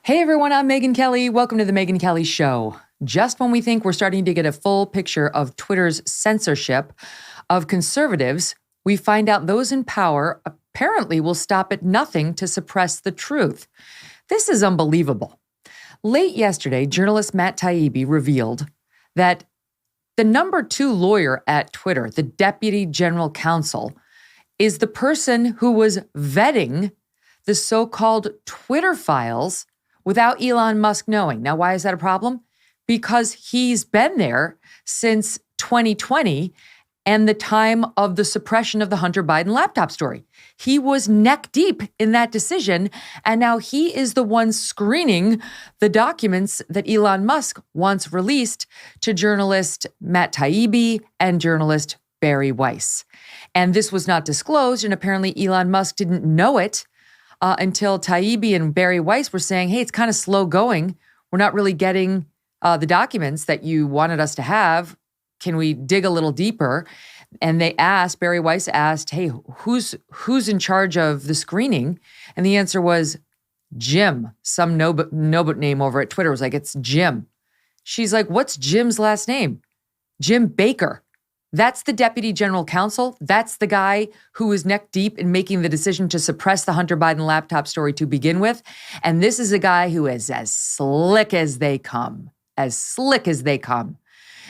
Hey everyone, I'm Megyn Kelly. Welcome to the Megyn Kelly Show. Just when we think we're starting to get a full picture of Twitter's censorship of conservatives, we find out those in power apparently will stop at nothing to suppress the truth. This is unbelievable. Late yesterday, journalist Matt Taibbi revealed that the number 2 lawyer at Twitter, the deputy general counsel, is the person who was vetting the so-called Twitter files without Elon Musk knowing. Now, why is that a problem? Because he's been there since 2020 and the time of the suppression of the Hunter Biden laptop story. He was neck deep in that decision, and now he is the one screening the documents that Elon Musk wants released to journalist Matt Taibbi and journalist Bari Weiss. And this was not disclosed, and apparently Elon Musk didn't know it until Taibbi and Bari Weiss were saying, hey, it's kind of slow going. We're not really getting the documents that you wanted us to have. Can we dig a little deeper? And Bari Weiss asked, hey, who's in charge of the screening? And the answer was Jim. Some no name over at Twitter was like, it's Jim. She's like, what's Jim's last name? Jim Baker. That's the deputy general counsel. That's the guy who was neck deep in making the decision to suppress the Hunter Biden laptop story to begin with. And this is a guy who is as slick as they come. As slick as they come.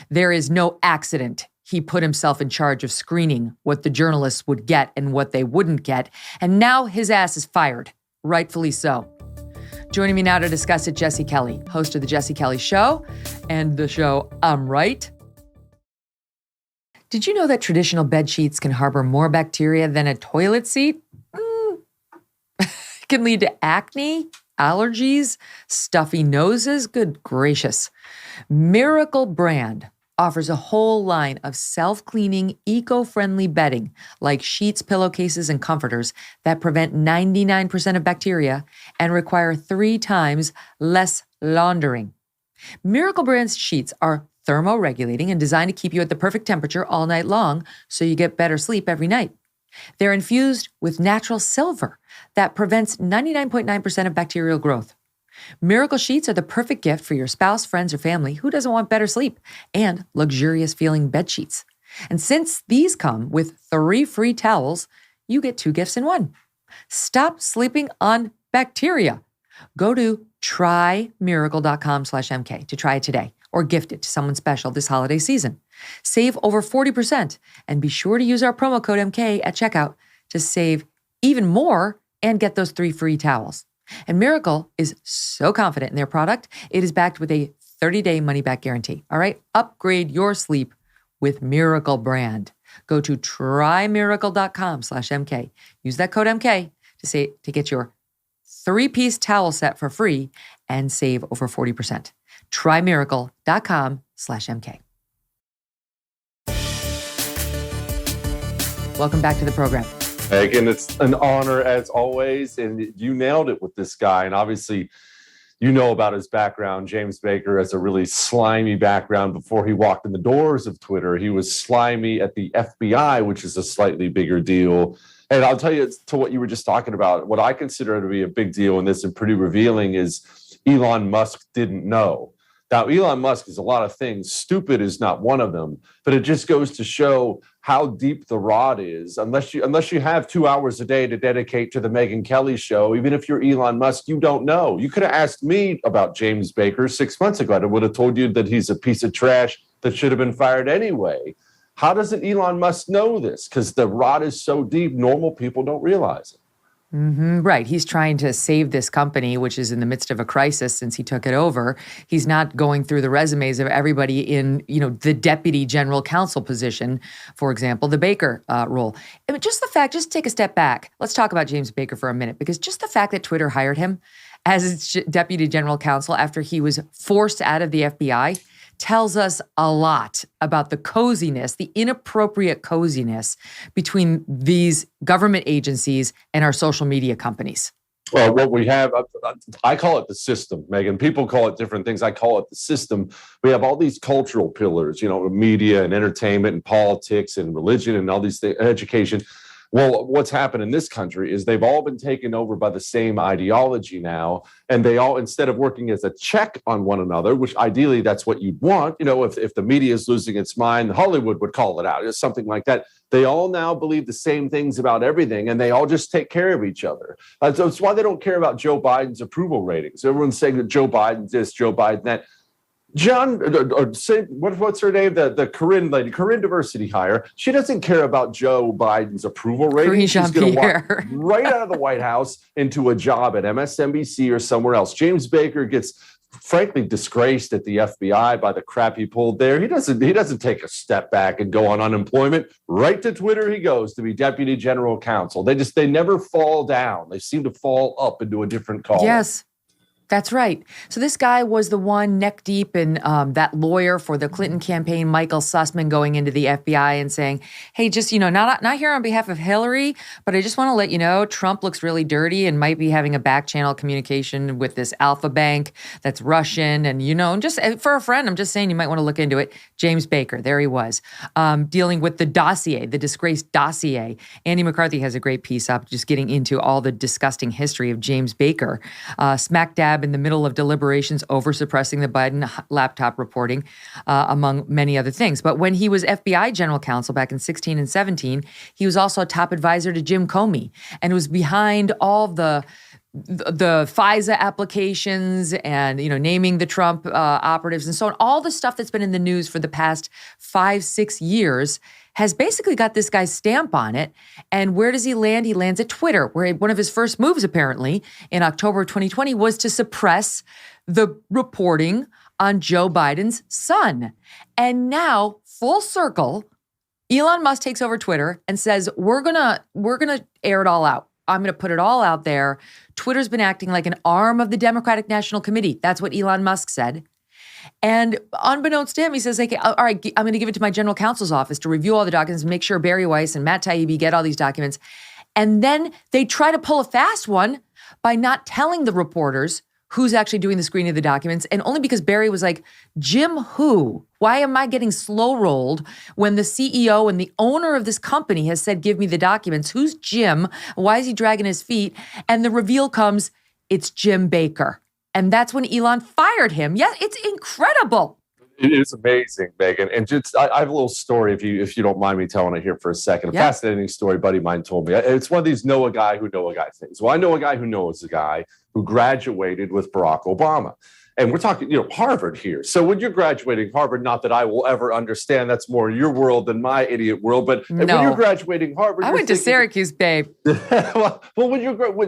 There is no accident he put himself in charge of screening what the journalists would get and what they wouldn't get. And now his ass is fired, rightfully so. Joining me now to discuss it, Jesse Kelly, host of The Jesse Kelly Show and the show I'm Right. Did you know that traditional bed sheets can harbor more bacteria than a toilet seat? It can lead to acne, allergies, stuffy noses. Good gracious. Miracle Brand offers a whole line of self-cleaning, eco-friendly bedding like sheets, pillowcases, and comforters that prevent 99% of bacteria and require 3 times less laundering. Miracle Brand's sheets are thermoregulating and designed to keep you at the perfect temperature all night long so you get better sleep every night. They're infused with natural silver that prevents 99.9% of bacterial growth. Miracle Sheets are the perfect gift for your spouse, friends, or family who doesn't want better sleep and luxurious feeling bed sheets. And since these come with 3 free towels, you get 2 gifts in 1. Stop sleeping on bacteria. Go to trymiracle.com/MK to try it today or gift it to someone special this holiday season. Save over 40% and be sure to use our promo code MK at checkout to save even more and get those 3 free towels. And Miracle is so confident in their product, it is backed with a 30-day money-back guarantee. All right? Upgrade your sleep with Miracle Brand. Go to trymiracle.com/MK. Use that code MK to get your 3-piece towel set for free and save over 40%. trymiracle.com/MK. Welcome back to the program. Megyn, it's an honor as always, and you nailed it with this guy. And obviously, you know about his background. James Baker has a really slimy background. Before he walked in the doors of Twitter, he was slimy at the FBI, which is a slightly bigger deal. And I'll tell you, to what you were just talking about, what I consider to be a big deal in this and pretty revealing is Elon Musk didn't know. Now, Elon Musk is a lot of things. Stupid is not one of them, but it just goes to show how deep the rod is. Unless you have 2 hours a day to dedicate to the Megyn Kelly Show, even if you're Elon Musk, you don't know. You could have asked me about James Baker 6 months ago. I would have told you that he's a piece of trash that should have been fired anyway. How doesn't Elon Musk know this? Because the rod is so deep, normal people don't realize it. Mm-hmm, right. He's trying to save this company, which is in the midst of a crisis since he took it over. He's not going through the resumes of everybody in, the deputy general counsel position, for example, the Baker role. I mean, just take a step back. Let's talk about James Baker for a minute, because just the fact that Twitter hired him as its deputy general counsel after he was forced out of the FBI tells us a lot about the coziness, the inappropriate coziness between these government agencies and our social media companies. Well, what we have, I call it the system, Megyn. People call it different things. I call it the system. We have all these cultural pillars, media and entertainment and politics and religion and all these things, education. Well, what's happened in this country is they've all been taken over by the same ideology now. And they all, instead of working as a check on one another, which ideally that's what you'd want, if the media is losing its mind, Hollywood would call it out, or something like that. They all now believe the same things about everything, and they all just take care of each other. So it's why they don't care about Joe Biden's approval ratings. Everyone's saying that Joe Biden this, Joe Biden that. What's her name? The Corinne lady, Corinne diversity hire. She doesn't care about Joe Biden's approval rating. She's going to walk right out of the White House into a job at MSNBC or somewhere else. James Baker gets, frankly, disgraced at the FBI by the crap he pulled there. He doesn't take a step back and go on unemployment. Right to Twitter he goes to be deputy general counsel. They never fall down. They seem to fall up into a different call. Yes. That's right. So this guy was the one neck deep in that lawyer for the Clinton campaign, Michael Sussman, going into the FBI and saying, hey, just, not here on behalf of Hillary, but I just want to let you know, Trump looks really dirty and might be having a back channel communication with this Alpha Bank that's Russian. And, just for a friend, I'm just saying you might want to look into it. James Baker, there he was, dealing with the dossier, the disgraced dossier. Andy McCarthy has a great piece up just getting into all the disgusting history of James Baker, smack dab in the middle of deliberations over suppressing the Biden laptop reporting, among many other things. But when he was FBI general counsel back in 16 and 17, he was also a top advisor to Jim Comey and was behind all the FISA applications and, naming the Trump operatives and so on. All the stuff that's been in the news for the past 5-6 years has basically got this guy's stamp on it. And where does he land? He lands at Twitter, where one of his first moves, apparently, in October of 2020 was to suppress the reporting on Joe Biden's son. And now, full circle, Elon Musk takes over Twitter and says, we're gonna air it all out. I'm going to put it all out there. Twitter's been acting like an arm of the Democratic National Committee. That's what Elon Musk said. And unbeknownst to him, he says, all right, I'm going to give it to my general counsel's office to review all the documents, make sure Barry Weiss and Matt Taibbi get all these documents. And then they try to pull a fast one by not telling the reporters who's actually doing the screening of the documents. And only because Barry was like, Jim who? Why am I getting slow rolled when the CEO and the owner of this company has said, give me the documents? Who's Jim? Why is he dragging his feet? And the reveal comes, it's Jim Baker. And that's when Elon fired him. Yeah, it's incredible. It is amazing, Megyn. And just, I have a little story, if you don't mind me telling it here for a second. A fascinating story a buddy of mine told me. It's one of these know a guy who know a guy things. Well, I know a guy who knows a guy who graduated with Barack Obama. And we're talking, Harvard here. So when you're graduating Harvard, not that I will ever understand, that's more your world than my idiot world. But when you're graduating Harvard, I went to Syracuse, babe. well, when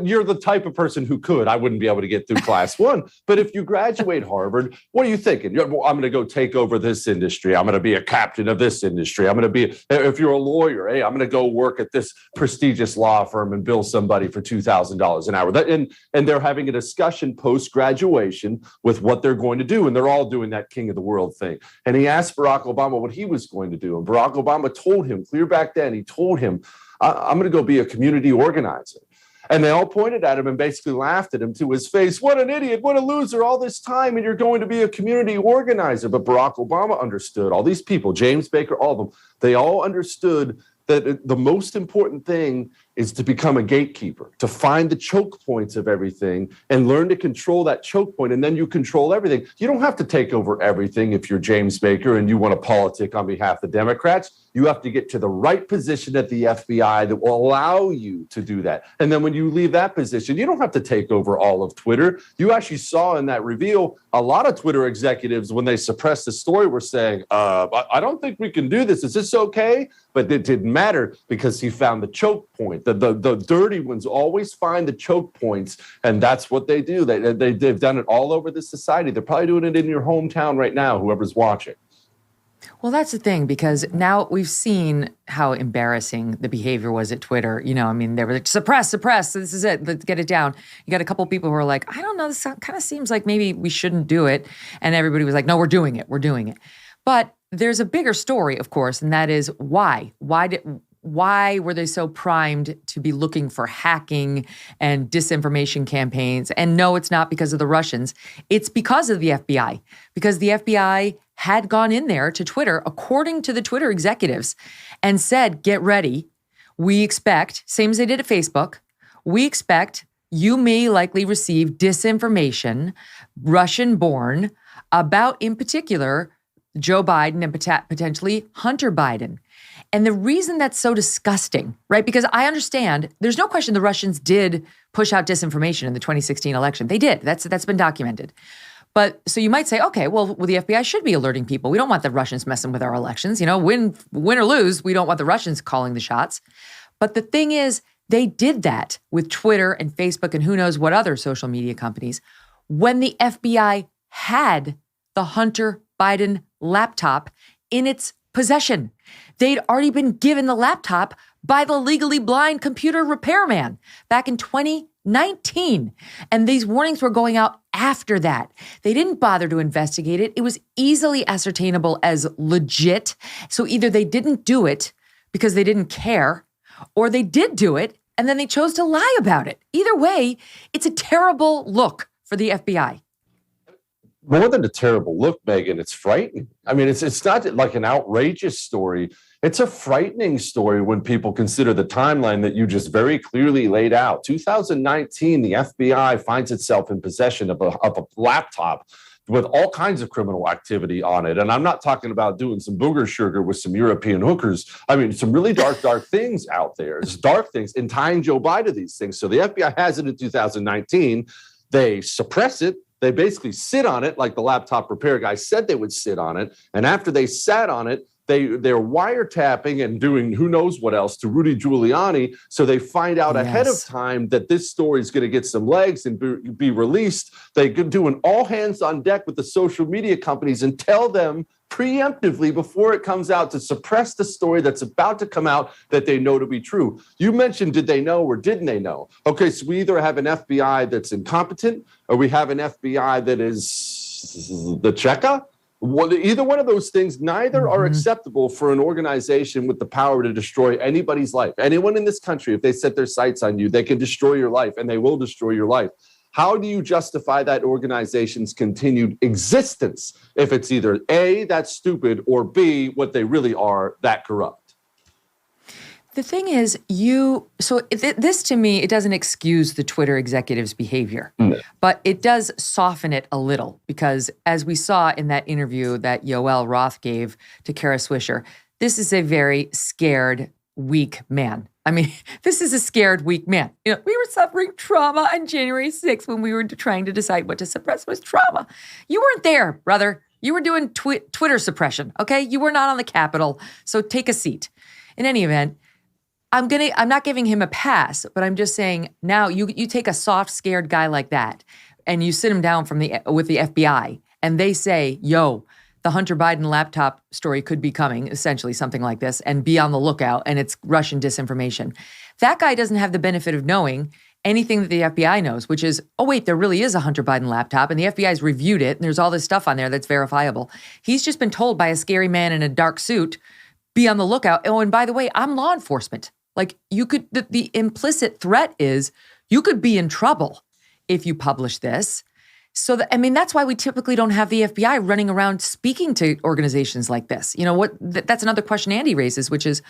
you're the type of person who could, I wouldn't be able to get through class one. But if you graduate Harvard, what are you thinking? I'm going to go take over this industry. I'm going to be a captain of this industry. I'm going to be, if you're a lawyer, hey, I'm going to go work at this prestigious law firm and bill somebody for $2,000 an hour. And they're having a discussion post-graduation with what they're going to do. And they're all doing that king of the world thing. And he asked Barack Obama what he was going to do. And Barack Obama told him, clear back then, he told him, I'm going to go be a community organizer. And they all pointed at him and basically laughed at him to his face. What an idiot, what a loser, all this time, and you're going to be a community organizer. But Barack Obama understood, all these people, James Baker, all of them, they all understood that the most important thing is to become a gatekeeper, to find the choke points of everything and learn to control that choke point, and then you control everything. You don't have to take over everything if you're James Baker and you want to politic on behalf of the Democrats. You have to get to the right position at the FBI that will allow you to do that. And then when you leave that position, you don't have to take over all of Twitter. You actually saw in that reveal, a lot of Twitter executives, when they suppressed the story, were saying, I don't think we can do this. Is this okay? But it didn't matter because he found the choke point. The dirty ones always find the choke points, and that's what they do. They've done it all over the society. They're probably doing it in your hometown right now, whoever's watching. Well, that's the thing, because now we've seen how embarrassing the behavior was at Twitter. They were like, suppress, this is it, let's get it down. You got a couple people who are like, I don't know, this kind of seems like maybe we shouldn't do it. And everybody was like, no, we're doing it. But there's a bigger story, of course, and that is why. Why were they so primed to be looking for hacking and disinformation campaigns? And no, it's not because of the Russians. It's because of the FBI. Because the FBI had gone in there to Twitter, according to the Twitter executives, and said, get ready. We expect, same as they did at Facebook, we expect you may likely receive disinformation, Russian-born, about, in particular, Joe Biden and potentially Hunter Biden. And the reason that's so disgusting, right? Because I understand, there's no question the Russians did push out disinformation in the 2016 election. They did. That's been documented. But so you might say, okay, well, the FBI should be alerting people. We don't want the Russians messing with our elections. You know, win or lose, we don't want the Russians calling the shots. But the thing is, they did that with Twitter and Facebook and who knows what other social media companies when the FBI had the Hunter Biden laptop in its possession. They'd already been given the laptop by the legally blind computer repairman back in 2019. And these warnings were going out after that. They didn't bother to investigate it. It was easily ascertainable as legit. So either they didn't do it because they didn't care, or they did do it and then they chose to lie about it. Either way, it's a terrible look for the FBI. More than a terrible look, Megyn, it's frightening. I mean, it's not like an outrageous story. It's a frightening story when people consider the timeline that you just very clearly laid out. 2019, the FBI finds itself in possession of a laptop with all kinds of criminal activity on it. And I'm not talking about doing some booger sugar with some European hookers. I mean, some really dark things out there. It's dark things in tying Joe Biden to these things. So the FBI has it in 2019. They suppress it. They basically sit on it like the laptop repair guy said they would sit on it. And after they sat on it, they're wiretapping and doing who knows what else to Rudy Giuliani. So they find out ahead of time that this story is going to get some legs and be released. They do an all hands on deck with the social media companies and tell them preemptively before it comes out to suppress the story that's about to come out that they know to be true. You mentioned, did they know or didn't they know? Okay, so we either have an FBI that's incompetent or we have an FBI that is the Cheka. Well, either one of those things, neither are acceptable for an organization with the power to destroy anybody's life. Anyone in this country, if they set their sights on you, they can destroy your life and they will destroy your life. How do you justify that organization's continued existence if it's either A, that's stupid, or B, what they really are, that corrupt? The thing is, this to me, it doesn't excuse the Twitter executives' behavior, but it does soften it a little because as we saw in that interview that Yoel Roth gave to Kara Swisher, this is a very scared, weak man. I mean, this is a scared, weak man. You know, we were suffering trauma on January 6th when we were trying to decide what to suppress was trauma. You weren't there, brother. You were doing Twitter suppression, okay? You were not on the Capitol, so take a seat. In any event, I'm not giving him a pass, but I'm just saying now you take a soft, scared guy like that and you sit him down with the FBI and they say, yo, the Hunter Biden laptop story could be coming, essentially something like this, and be on the lookout, and it's Russian disinformation. That guy doesn't have the benefit of knowing anything that the FBI knows, which is, oh, wait, there really is a Hunter Biden laptop, and the FBI's reviewed it, and there's all this stuff on there that's verifiable. He's just been told by a scary man in a dark suit, be on the lookout. Oh, and by the way, I'm law enforcement. Like, you could, the implicit threat is you could be in trouble if you publish this. So, that's why we typically don't have the FBI running around speaking to organizations like this. You know, that's another question Andy raises, which is,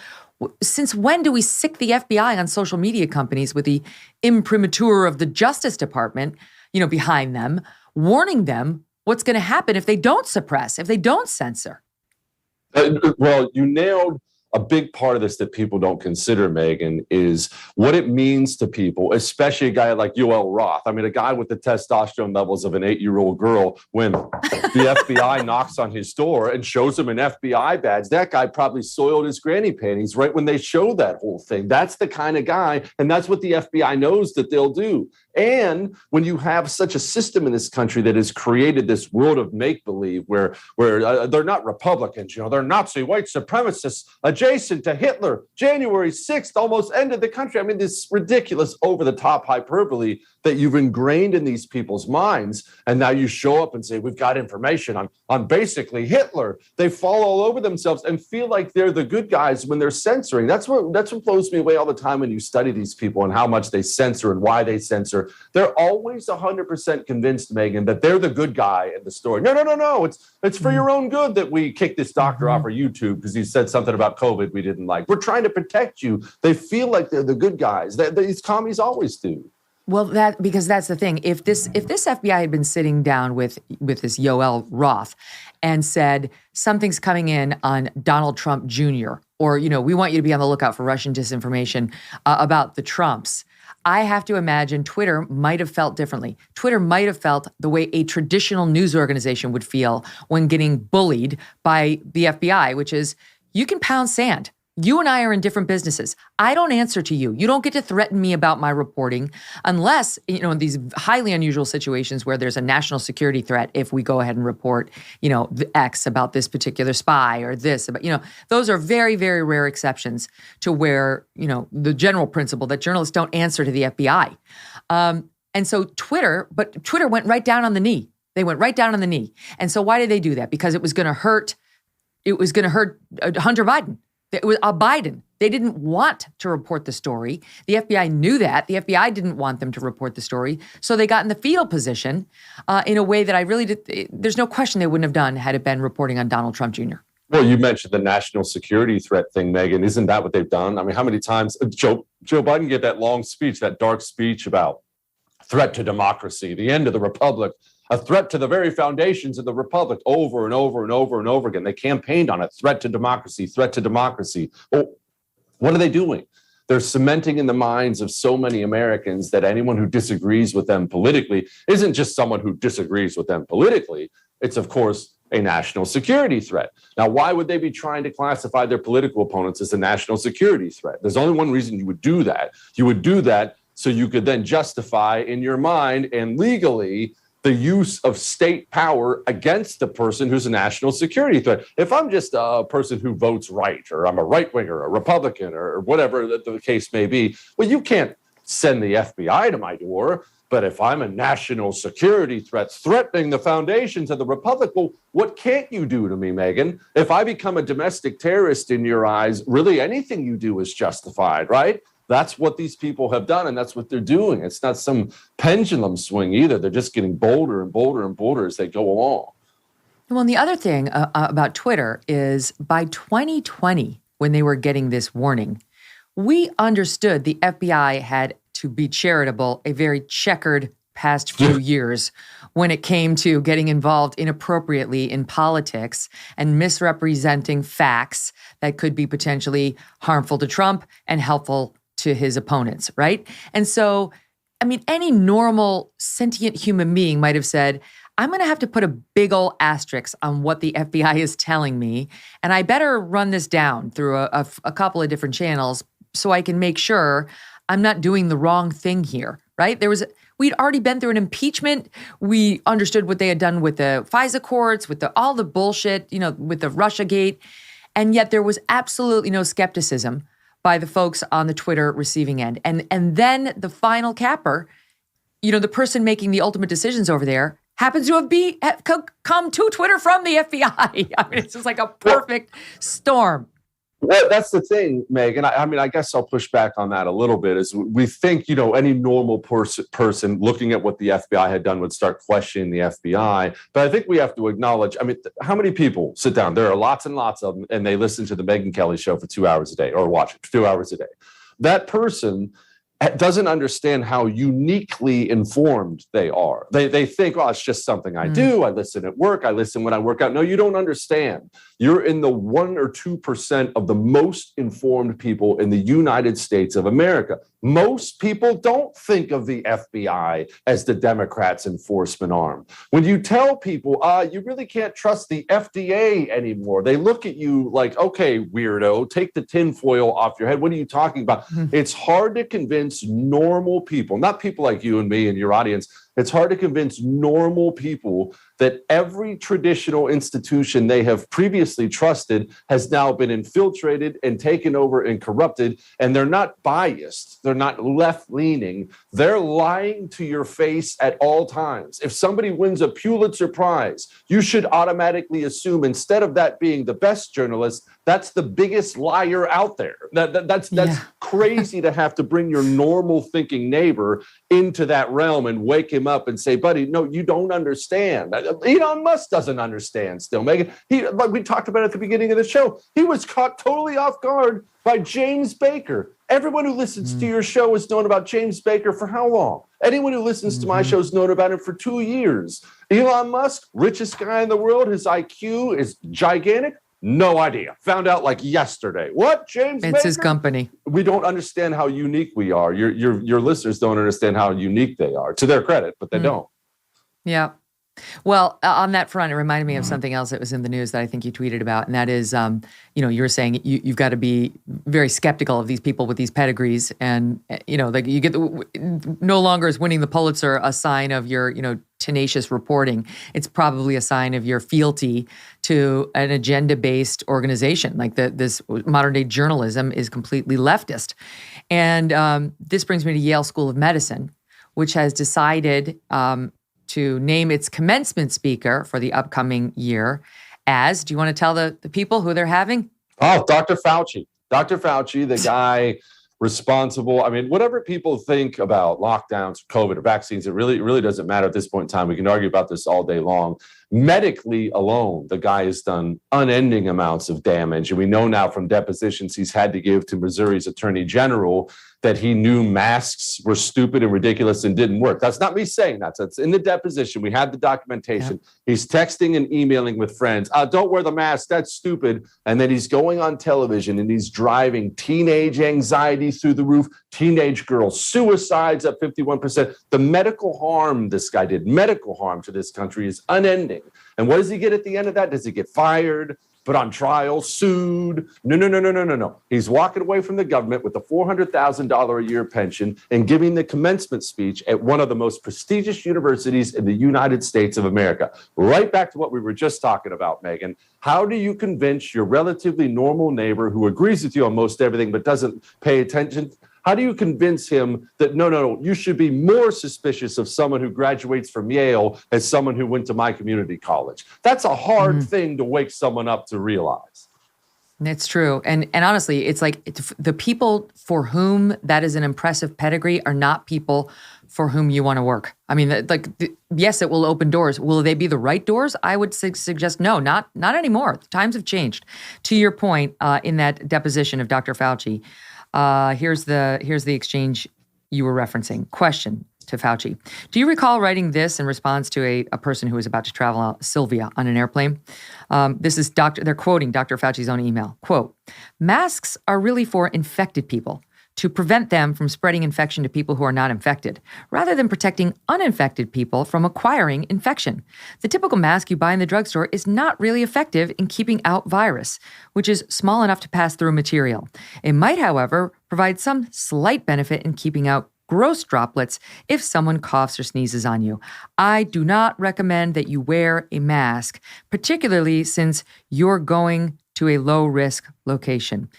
since when do we sick the FBI on social media companies with the imprimatur of the Justice Department, behind them, warning them what's going to happen if they don't suppress, if they don't censor? Well, you nailed a big part of this that people don't consider, Megyn, is what it means to people, especially a guy like Yoel Roth. I mean, a guy with the testosterone levels of an 8-year-old girl, when the FBI knocks on his door and shows him an FBI badge, that guy probably soiled his granny panties right when they show that whole thing. That's the kind of guy, and that's what the FBI knows that they'll do. And when you have such a system in this country that has created this world of make-believe where they're not Republicans, they're Nazi white supremacists adjacent to Hitler, January 6th almost ended the country. I mean, this ridiculous over-the-top hyperbole that you've ingrained in these people's minds. And now you show up and say, we've got information on basically Hitler. They fall all over themselves and feel like they're the good guys when they're censoring. That's what blows me away all the time when you study these people and how much they censor and why they censor. closer, they're always 100% convinced, Megyn, that they're the good guy in the story. No. It's for your own good that we kicked this doctor off of YouTube because he said something about COVID we didn't like. We're trying to protect you. They feel like they're the good guys. These commies always do. Well, because that's the thing. If this FBI had been sitting down with this Yoel Roth and said something's coming in on Donald Trump Jr., or, we want you to be on the lookout for Russian disinformation about the Trumps, I have to imagine Twitter might have felt differently. Twitter might have felt the way a traditional news organization would feel when getting bullied by the FBI, which is, you can pound sand. You and I are in different businesses. I don't answer to you. You don't get to threaten me about my reporting unless, in these highly unusual situations where there's a national security threat, if we go ahead and report, the X about this particular spy or this, about, those are very, very rare exceptions to where, the general principle that journalists don't answer to the FBI. And so Twitter went right down on the knee. They went right down on the knee. And so why did they do that? Because it was going to hurt Hunter Biden. It was Biden. They didn't want to report the story. The FBI knew that. The FBI didn't want them to report the story. So they got in the fetal position in a way that I really did. There's no question they wouldn't have done had it been reporting on Donald Trump Jr. Well, you mentioned the national security threat thing, Megyn. Isn't that what they've done? I mean, how many times Joe Biden gave that long speech, that dark speech about threat to democracy, the end of the republic, a threat to the very foundations of the republic, over and over and over and over again. They campaigned on it, threat to democracy, threat to democracy. Well, what are they doing? They're cementing in the minds of so many Americans that anyone who disagrees with them politically isn't just someone who disagrees with them politically. It's, of course, a national security threat. Now, why would they be trying to classify their political opponents as a national security threat? There's only one reason you would do that. You would do that so you could then justify in your mind and legally the use of state power against the person who's a national security threat. If I'm just a person who votes right, or I'm a right-winger, a Republican, or whatever the case may be, well, you can't send the FBI to my door. But if I'm a national security threat threatening the foundations of the republic, well, what can't you do to me, Megyn? If I become a domestic terrorist in your eyes, really anything you do is justified, right? That's what these people have done, and that's what they're doing. It's not some pendulum swing either. They're just getting bolder and bolder and bolder as they go along. Well, and the other thing about Twitter is by 2020, when they were getting this warning, we understood the FBI had, to be charitable, a very checkered past few years when it came to getting involved inappropriately in politics and misrepresenting facts that could be potentially harmful to Trump and helpful to his opponents, right? And so, I mean, any normal sentient human being might have said, I'm going to have to put a big old asterisk on what the FBI is telling me, and I better run this down through a couple of different channels so I can make sure I'm not doing the wrong thing here, right? We'd already been through an impeachment. We understood what they had done with the FISA courts, with all the bullshit, with the Russiagate, and yet there was absolutely no skepticism by the folks on the Twitter receiving end. And then the final capper, the person making the ultimate decisions over there happens to have come to Twitter from the FBI. I mean, it's just like a perfect storm. Well, that's the thing, Megyn. I guess I'll push back on that a little bit. Is we think, any normal person looking at what the FBI had done would start questioning the FBI. But I think we have to acknowledge, how many people sit down? There are lots and lots of them, and they listen to the Megyn Kelly Show for 2 hours a day, or watch it 2 hours a day. That person doesn't understand how uniquely informed they are. They think, oh, it's just something I do. I listen at work. I listen when I work out. No, you don't understand. You're in the 1 or 2% of the most informed people in the United States of America. Most people don't think of the FBI as the Democrats' enforcement arm. When you tell people, you really can't trust the FDA anymore, they look at you like, okay, weirdo, take the tinfoil off your head. What are you talking about? It's hard to convince normal people, not people like you and me and your audience, It's hard to convince normal people that every traditional institution they have previously trusted has now been infiltrated and taken over and corrupted. And they're not biased. They're not left-leaning. They're lying to your face at all times. If somebody wins a Pulitzer Prize, you should automatically assume, instead of that being the best journalist, that's the biggest liar out there. That's crazy to have to bring your normal thinking neighbor into that realm and wake him up and say, buddy, no, you don't understand. Elon Musk doesn't understand still, Megyn. Like we talked about at the beginning of the show, he was caught totally off guard by James Baker. Everyone who listens to your show has known about James Baker for how long? Anyone who listens to my show has known about him for 2 years. Elon Musk, richest guy in the world, his IQ is gigantic. No idea. Found out like yesterday. What, James Baker? It's his company. We don't understand how unique we are. Your listeners don't understand how unique they are, to their credit, but they don't. Yeah. Well, on that front, it reminded me of something else that was in the news that I think you tweeted about, and that is, you were saying you've got to be very skeptical of these people with these pedigrees, and like you get no longer is winning the Pulitzer a sign of your tenacious reporting. It's probably a sign of your fealty to an agenda-based organization. Like this modern-day journalism is completely leftist, and this brings me to Yale School of Medicine, which has decided to name its commencement speaker for the upcoming year as, do you want to tell the people who they're having? Oh, Dr. Fauci. Dr. Fauci, the guy responsible. I mean, whatever people think about lockdowns, COVID, or vaccines, it really doesn't matter at this point in time. We can argue about this all day long. Medically alone, the guy has done unending amounts of damage. And we know now from depositions he's had to give to Missouri's Attorney General that he knew masks were stupid and ridiculous and didn't work. That's not me saying that. That's in the deposition. We had the documentation. Yep. He's texting and emailing with friends. Don't wear the mask. That's stupid. And then he's going on television and he's driving teenage anxiety through the roof, teenage girls, suicides up 51%. The medical harm this guy did, medical harm to this country, is unending. And what does he get at the end of that? Does he get fired? Put on trial, sued? No. He's walking away from the government with a $400,000 a year pension and giving the commencement speech at one of the most prestigious universities in the United States of America. Right back to what we were just talking about, Megyn. How do you convince your relatively normal neighbor who agrees with you on most everything but doesn't pay attention? How do you convince him that, no, you should be more suspicious of someone who graduates from Yale as someone who went to my community college? That's a hard thing to wake someone up to realize. It's true. And honestly, it's like the people for whom that is an impressive pedigree are not people for whom you want to work. I mean, yes, it will open doors. Will they be the right doors? I would suggest no, not anymore. Times have changed. To your point, in that deposition of Dr. Fauci, here's the exchange you were referencing. Question to Fauci. Do you recall writing this in response to a person who was about to travel out, Sylvia, on an airplane? They're quoting Dr. Fauci's own email. Quote, masks are really for infected people to prevent them from spreading infection to people who are not infected, rather than protecting uninfected people from acquiring infection. The typical mask you buy in the drugstore is not really effective in keeping out virus, which is small enough to pass through material. It might, however, provide some slight benefit in keeping out gross droplets if someone coughs or sneezes on you. I do not recommend that you wear a mask, particularly since you're going to a low-risk location.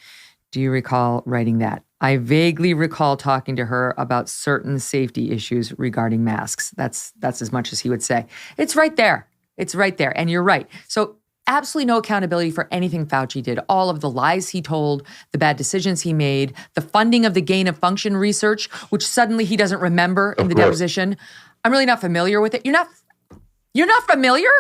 Do you recall writing that? I vaguely recall talking to her about certain safety issues regarding masks. That's as much as he would say. It's right there. It's right there. And you're right. So absolutely no accountability for anything Fauci did. All of the lies he told, the bad decisions he made, the funding of the gain of function research, which suddenly he doesn't remember in the deposition. I'm really not familiar with it. You're not familiar?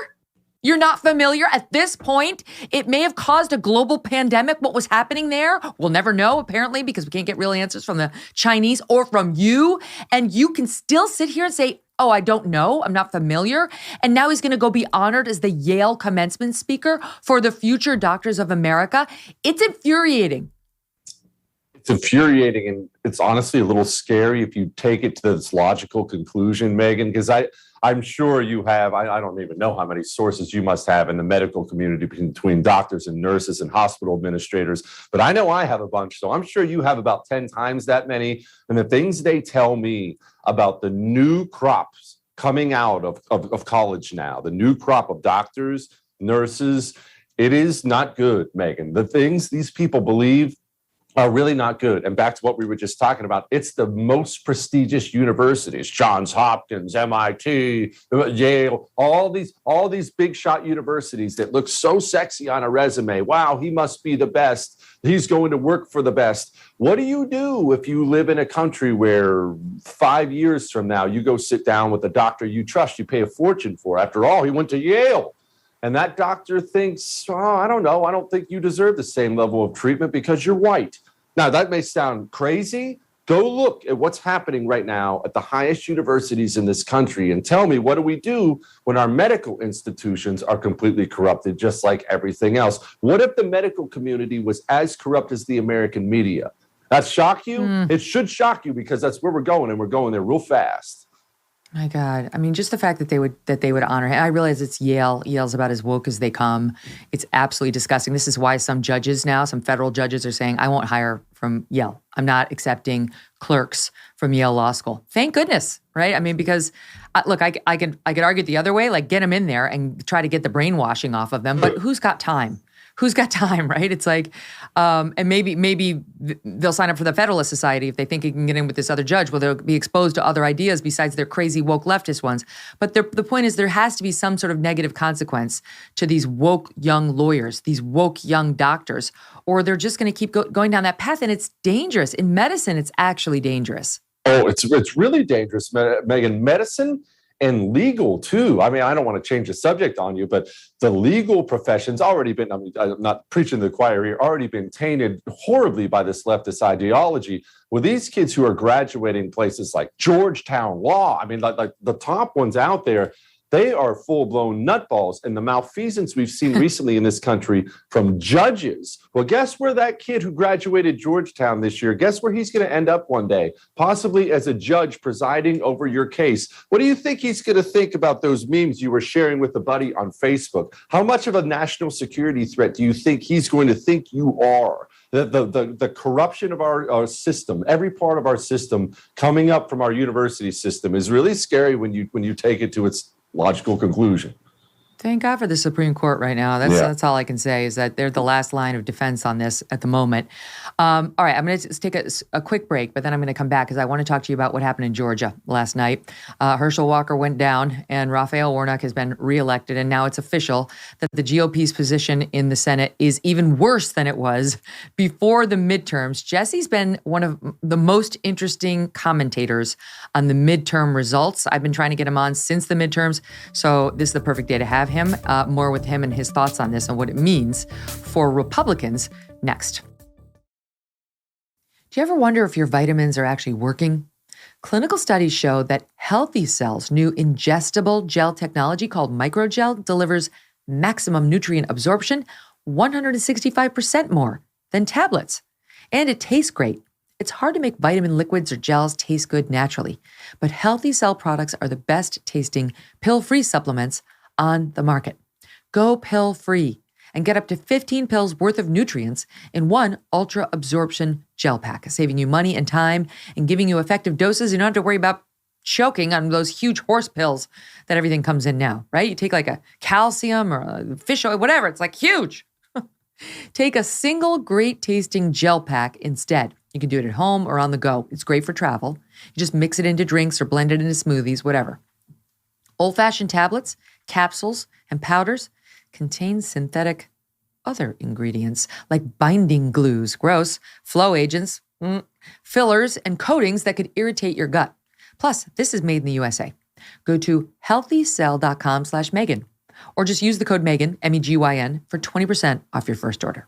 You're not familiar at this point? It may have caused a global pandemic. What was happening there? We'll never know, apparently, because we can't get real answers from the Chinese or from you. And you can still sit here and say, oh, I don't know. I'm not familiar. And now he's going to go be honored as the Yale commencement speaker for the future doctors of America. It's infuriating. It's infuriating, and it's honestly a little scary if you take it to this logical conclusion, Megyn, because I'm sure you have, I don't even know how many sources you must have in the medical community between doctors and nurses and hospital administrators, but I know I have a bunch, so I'm sure you have about 10 times that many. And the things they tell me about the new crops coming out of college now, the new crop of doctors, nurses, it is not good, Megyn. The things these people believe are really not good. And back to what we were just talking about, it's the most prestigious universities, Johns Hopkins, MIT, Yale, all these big shot universities that look so sexy on a resume. Wow, he must be the best. He's going to work for the best. What do you do if you live in a country where 5 years from now, you go sit down with a doctor you trust, you pay a fortune for? After all, he went to Yale. And that doctor thinks, oh, I don't know, I don't think you deserve the same level of treatment because you're white. Now, that may sound crazy. Go look at what's happening right now at the highest universities in this country and tell me, what do we do when our medical institutions are completely corrupted, just like everything else? What if the medical community was as corrupt as the American media? That shock you? It should shock you because that's where we're going, and we're going there real fast. My God. I mean, just the fact that they would honor him. I realize it's Yale. Yale's about as woke as they come. It's absolutely disgusting. This is why some judges now, some federal judges are saying, I won't hire from Yale. I'm not accepting clerks from Yale Law School. Thank goodness, right? I mean, because look, I could argue the other way, like get them in there and try to get the brainwashing off of them. But who's got time? Who's got time, right? It's like, and maybe they'll sign up for the Federalist Society if they think it can get in with this other judge. Well, they'll be exposed to other ideas besides their crazy woke leftist ones. But the point is, there has to be some sort of negative consequence to these woke young lawyers, these woke young doctors, or they're just going to keep going down that path. And it's dangerous. In medicine, it's actually dangerous. Oh, it's really dangerous, Megyn. Medicine and legal too. I mean, I don't want to change the subject on you, but the legal profession's already been, I'm not preaching to the choir here, already been tainted horribly by this leftist ideology. With these kids who are graduating places like Georgetown Law, I mean, like the top ones out there, they are full-blown nutballs. And the malfeasance we've seen recently in this country from judges. Well, guess where that kid who graduated Georgetown this year, guess where he's going to end up one day? Possibly as a judge presiding over your case. What do you think he's going to think about those memes you were sharing with a buddy on Facebook? How much of a national security threat do you think he's going to think you are? The corruption of our system, every part of our system coming up from our university system is really scary when you take it to its logical conclusion. Thank God for the Supreme Court right now. That's all I can say is that they're the last line of defense on this at the moment. All right, I'm going to take a quick break, but then I'm going to come back because I want to talk to you about what happened in Georgia last night. Herschel Walker went down and Raphael Warnock has been reelected, and now it's official that the GOP's position in the Senate is even worse than it was before the midterms. Jesse's been one of the most interesting commentators on the midterm results. I've been trying to get him on since the midterms, so this is the perfect day to have him. More with him and his thoughts on this and what it means for Republicans next. Do you ever wonder if your vitamins are actually working? Clinical studies show that Healthy Cell's new ingestible gel technology called microgel delivers maximum nutrient absorption 165% more than tablets. And it tastes great. It's hard to make vitamin liquids or gels taste good naturally, but Healthy Cell products are the best tasting pill-free supplements on the market. Go pill-free and get up to 15 pills worth of nutrients in one ultra absorption gel pack, saving you money and time and giving you effective doses. You don't have to worry about choking on those huge horse pills that everything comes in now, right? You take like a calcium or a fish oil, whatever. It's like huge. Take a single great tasting gel pack instead. You can do it at home or on the go. It's great for travel. You just mix it into drinks or blend it into smoothies, whatever. Old-fashioned tablets, capsules, and powders contain synthetic other ingredients like binding glues, gross, flow agents, fillers, and coatings that could irritate your gut. Plus, this is made in the USA. Go to healthycell.com/Megyn or just use the code Megyn, MEGYN, for 20% off your first order.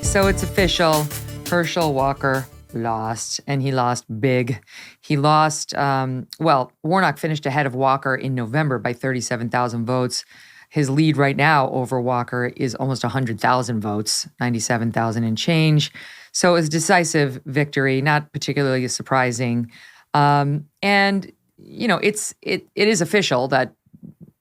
So it's official. Herschel Walker lost, and he lost big. He lost, Warnock finished ahead of Walker in November by 37,000 votes. His lead right now over Walker is almost 100,000 votes, 97,000 and change. So it was a decisive victory, not particularly surprising. And, you know, it is official that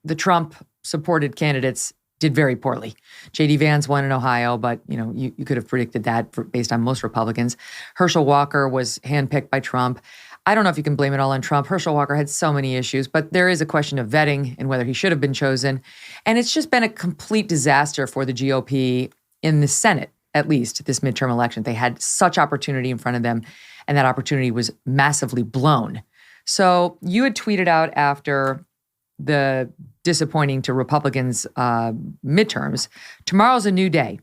the Trump-supported candidates did very poorly. J.D. Vance won in Ohio, but you could have predicted that based on most Republicans. Herschel Walker was handpicked by Trump. I don't know if you can blame it all on Trump. Herschel Walker had so many issues, but there is a question of vetting and whether he should have been chosen. And it's just been a complete disaster for the GOP in the Senate, at least this midterm election. They had such opportunity in front of them, and that opportunity was massively blown. So you had tweeted out after the disappointing to Republicans midterms, tomorrow's a new day.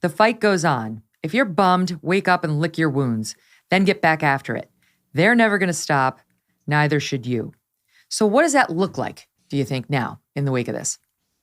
The fight goes on. If you're bummed, wake up and lick your wounds, then get back after it. They're never going to stop. Neither should you. So what does that look like, do you think, now in the wake of this?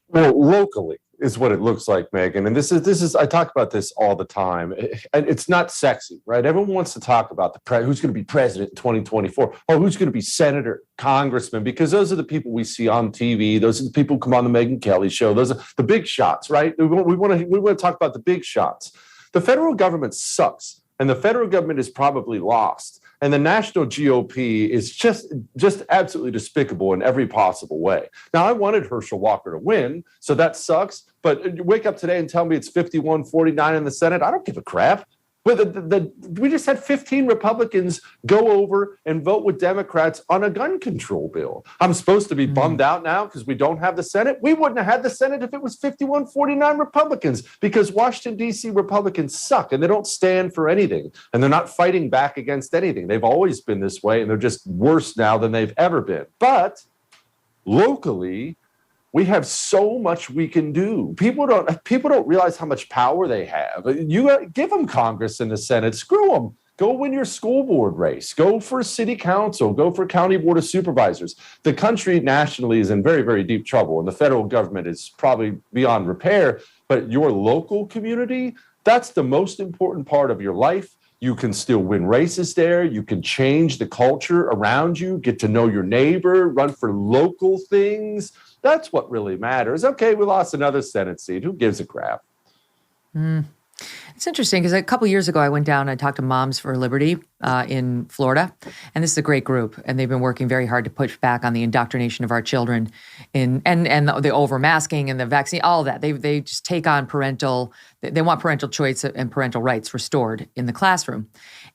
Well, locally is what it looks like, Megyn. And this is I talk about this all the time. And it's not sexy, right? Everyone wants to talk about who's going to be president in 2024. Oh, who's going to be senator, congressman, because those are the people we see on TV. Those are the people who come on the Megyn Kelly Show. Those are the big shots, right? We want to talk about the big shots. The federal government sucks, and the federal government is probably lost. And the national GOP is just absolutely despicable in every possible way. Now, I wanted Herschel Walker to win, so that sucks. But you wake up today and tell me it's 51-49 in the Senate. I don't give a crap. But we just had 15 Republicans go over and vote with Democrats on a gun control bill. I'm supposed to be bummed out now because we don't have the Senate. We wouldn't have had the Senate if it was 51-49 Republicans, because Washington, D.C. Republicans suck and they don't stand for anything. And they're not fighting back against anything. They've always been this way, and they're just worse now than they've ever been. But locally, we have so much we can do. People don't realize how much power they have. You give them Congress and the Senate. Screw them. Go win your school board race. Go for city council. Go for county board of supervisors. The country nationally is in very, very deep trouble, and the federal government is probably beyond repair. But your local community, that's the most important part of your life. You can still win races there. You can change the culture around you, get to know your neighbor, run for local things. That's what really matters. Okay, we lost another Senate seat. Who gives a crap? It's interesting because a couple years ago, I went down and talked to Moms for Liberty in Florida. And this is a great group. And they've been working very hard to push back on the indoctrination of our children and the over-masking and the vaccine, all of that. They just take on they want parental choice and parental rights restored in the classroom.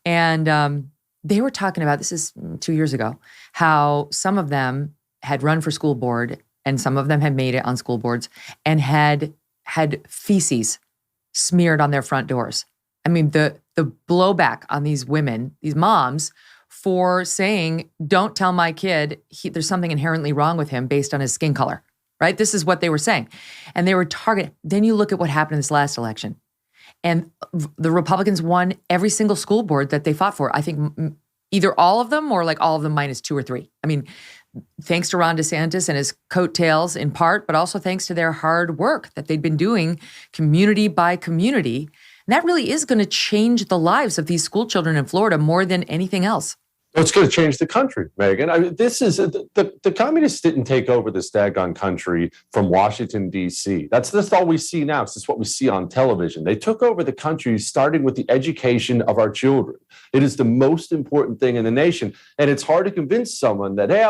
And they were talking about, this is 2 years ago, how some of them had run for school board and some of them had made it on school boards and had feces smeared on their front doors. I mean, the blowback on these women, these moms, for saying, don't tell my kid there's something inherently wrong with him based on his skin color, right? This is what they were saying. And they were targeted. Then you look at what happened in this last election. And the Republicans won every single school board that they fought for. I think either all of them or like all of them minus 2 or 3. I mean, thanks to Ron DeSantis and his coattails in part, but also thanks to their hard work that they'd been doing community by community. And that really is going to change the lives of these school children in Florida more than anything else. It's going to change the country, Megyn. I mean, this is the communists didn't take over this daggone country from Washington, D.C. That's all we see now. It's just what we see on television. They took over the country starting with the education of our children. It is the most important thing in the nation. And it's hard to convince someone that, hey,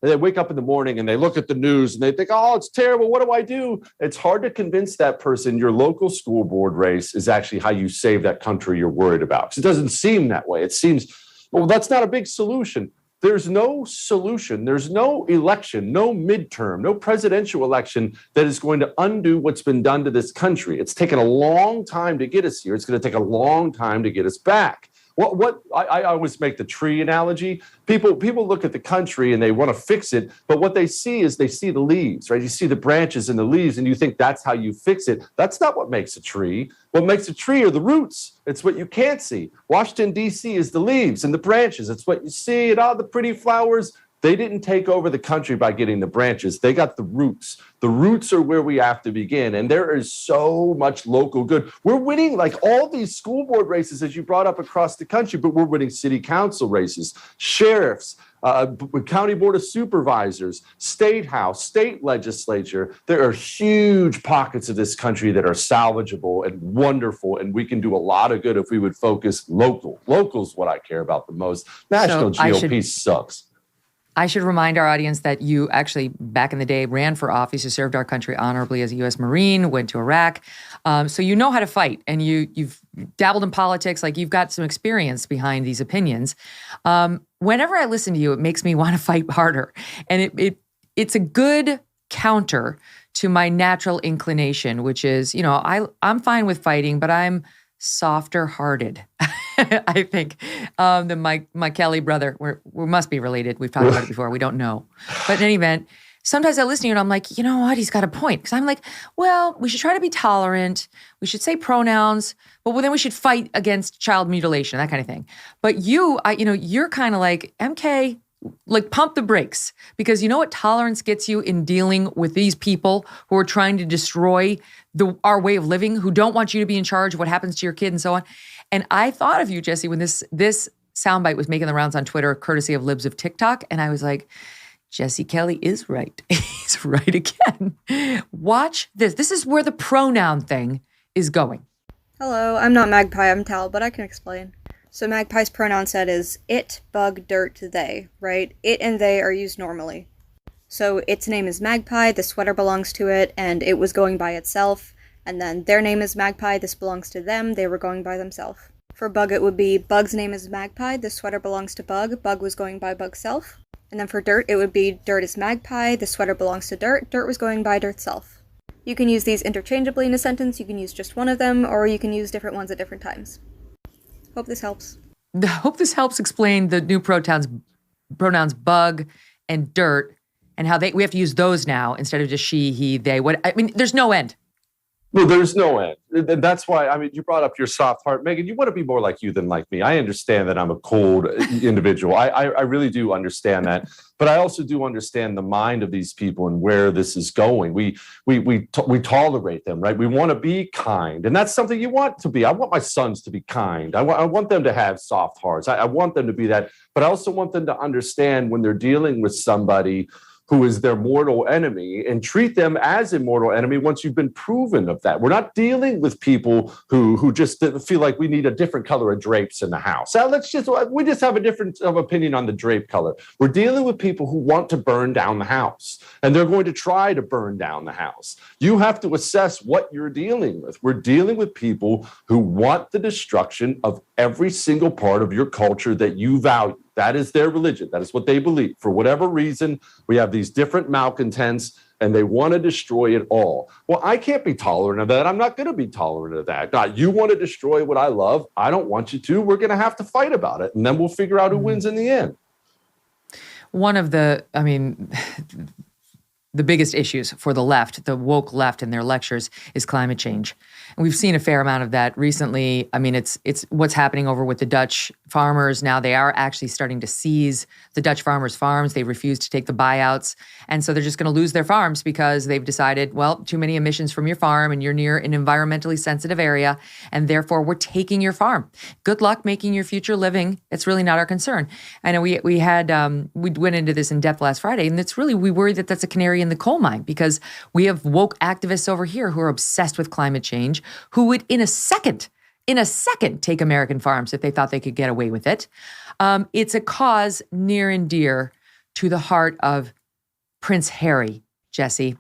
they wake up in the morning and they look at the news and they think, oh, it's terrible. What do I do? It's hard to convince that person your local school board race is actually how you save that country you're worried about. 'Cause it doesn't seem that way. It seems, well, that's not a big solution. There's no solution. There's no election, no midterm, no presidential election that is going to undo what's been done to this country. It's taken a long time to get us here. It's going to take a long time to get us back. I always make the tree analogy. People look at the country and they want to fix it, but what they see is they see the leaves, right? You see the branches and the leaves, and you think that's how you fix it. That's not what makes a tree. What makes a tree are the roots. It's what you can't see. Washington, D.C. is the leaves and the branches. It's what you see and all the pretty flowers. They didn't take over the country by getting the branches. They got the roots. The roots are where we have to begin. And there is so much local good. We're winning like all these school board races, as you brought up, across the country, but we're winning city council races, sheriffs, county board of supervisors, state house, state legislature. There are huge pockets of this country that are salvageable and wonderful, and we can do a lot of good if we would focus local. Local's what I care about the most. National GOP sucks. I should remind our audience that you actually, back in the day, ran for office. You served our country honorably as a U.S. Marine, went to Iraq. So you know how to fight, and you've dabbled in politics. Like, you've got some experience behind these opinions. Whenever I listen to you, it makes me want to fight harder. And it's a good counter to my natural inclination, which is, I'm fine with fighting, but I'm softer hearted. I think than my Kelly brother. We must be related. We've talked about it before. We don't know. But in any event, sometimes I listen to you and I'm like, you know what? He's got a point. Because I'm like, well, we should try to be tolerant. We should say pronouns, but then we should fight against child mutilation, that kind of thing. But you're kind of like, MK, like, pump the brakes, because you know what tolerance gets you in dealing with these people who are trying to destroy our way of living, who don't want you to be in charge of what happens to your kid and so on. And I thought of you, Jesse, when this soundbite was making the rounds on Twitter, courtesy of Libs of TikTok, and I was like, Jesse Kelly is right. He's right again. Watch this. This is where the pronoun thing is going. Hello, I'm not Magpie, I'm Tal, but I can explain. So Magpie's pronoun set is it, bug, dirt, they, right? It and they are used normally. So its name is Magpie, the sweater belongs to it, and it was going by itself. And then their name is Magpie, this belongs to them, they were going by themselves. For Bug, it would be Bug's name is Magpie, the sweater belongs to Bug, Bug was going by Bug's self. And then for Dirt, it would be Dirt is Magpie, the sweater belongs to Dirt, Dirt was going by Dirt's self. You can use these interchangeably in a sentence, you can use just one of them, or you can use different ones at different times. Hope this helps. I hope this helps explain the new pronouns Bug and Dirt, and how we have to use those now instead of just she, he, they. There's no end. Well, there's no end. And that's why, you brought up your soft heart. Megyn, you want to be more like you than like me. I understand that I'm a cold individual. I really do understand that. But I also do understand the mind of these people and where this is going. We tolerate them, right? We want to be kind. And that's something you want to be. I want my sons to be kind. I want them to have soft hearts. I want them to be that. But I also want them to understand when they're dealing with somebody who is their mortal enemy, and treat them as a mortal enemy once you've been proven of that. We're not dealing with people who just feel like we need a different color of drapes in the house. Now, we just have a difference of opinion on the drape color. We're dealing with people who want to burn down the house, and they're going to try to burn down the house. You have to assess what you're dealing with. We're dealing with people who want the destruction of every single part of your culture that you value. That is their religion. That is what they believe. For whatever reason, we have these different malcontents, and they want to destroy it all. Well, I can't be tolerant of that. I'm not going to be tolerant of that. God, you want to destroy what I love. I don't want you to. We're going to have to fight about it, and then we'll figure out who wins in the end. One of the biggest issues for the left, the woke left in their lectures, is climate change. And we've seen a fair amount of that recently. It's what's happening over with the Dutch farmers. Now they are actually starting to seize the Dutch farmers' farms. They refuse to take the buyouts. And so they're just going to lose their farms because they've decided, well, too many emissions from your farm and you're near an environmentally sensitive area. And therefore we're taking your farm. Good luck making your future living. It's really not our concern. I know we went into this in depth last Friday, and we worry that that's a canary in the coal mine, because we have woke activists over here who are obsessed with climate change, who would in a second take American farms if they thought they could get away with it. It's a cause near and dear to the heart of Prince Harry, Jesse,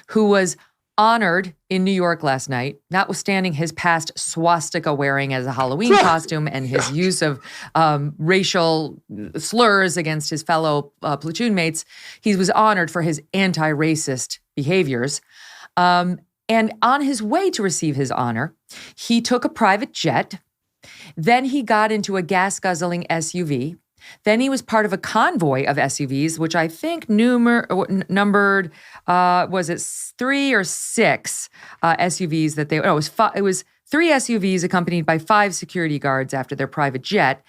who was honored in New York last night, notwithstanding his past swastika wearing as a Halloween costume and his use of racial slurs against his fellow platoon mates. He was honored for his anti-racist behaviors. And on his way to receive his honor, he took a private jet. Then he got into a gas-guzzling SUV. Then he was part of a convoy of SUVs, which I think numbered, was it 3 or 6 SUVs that they, it was 3 SUVs accompanied by 5 security guards after their private jet.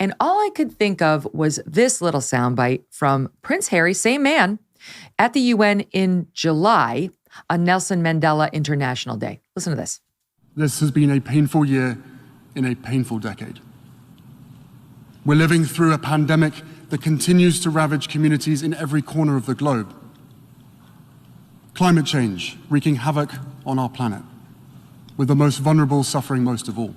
And all I could think of was this little soundbite from Prince Harry, same man, at the UN in July on Nelson Mandela International Day. Listen to this. This has been a painful year in a painful decade. We're living through a pandemic that continues to ravage communities in every corner of the globe. Climate change wreaking havoc on our planet, with the most vulnerable suffering most of all.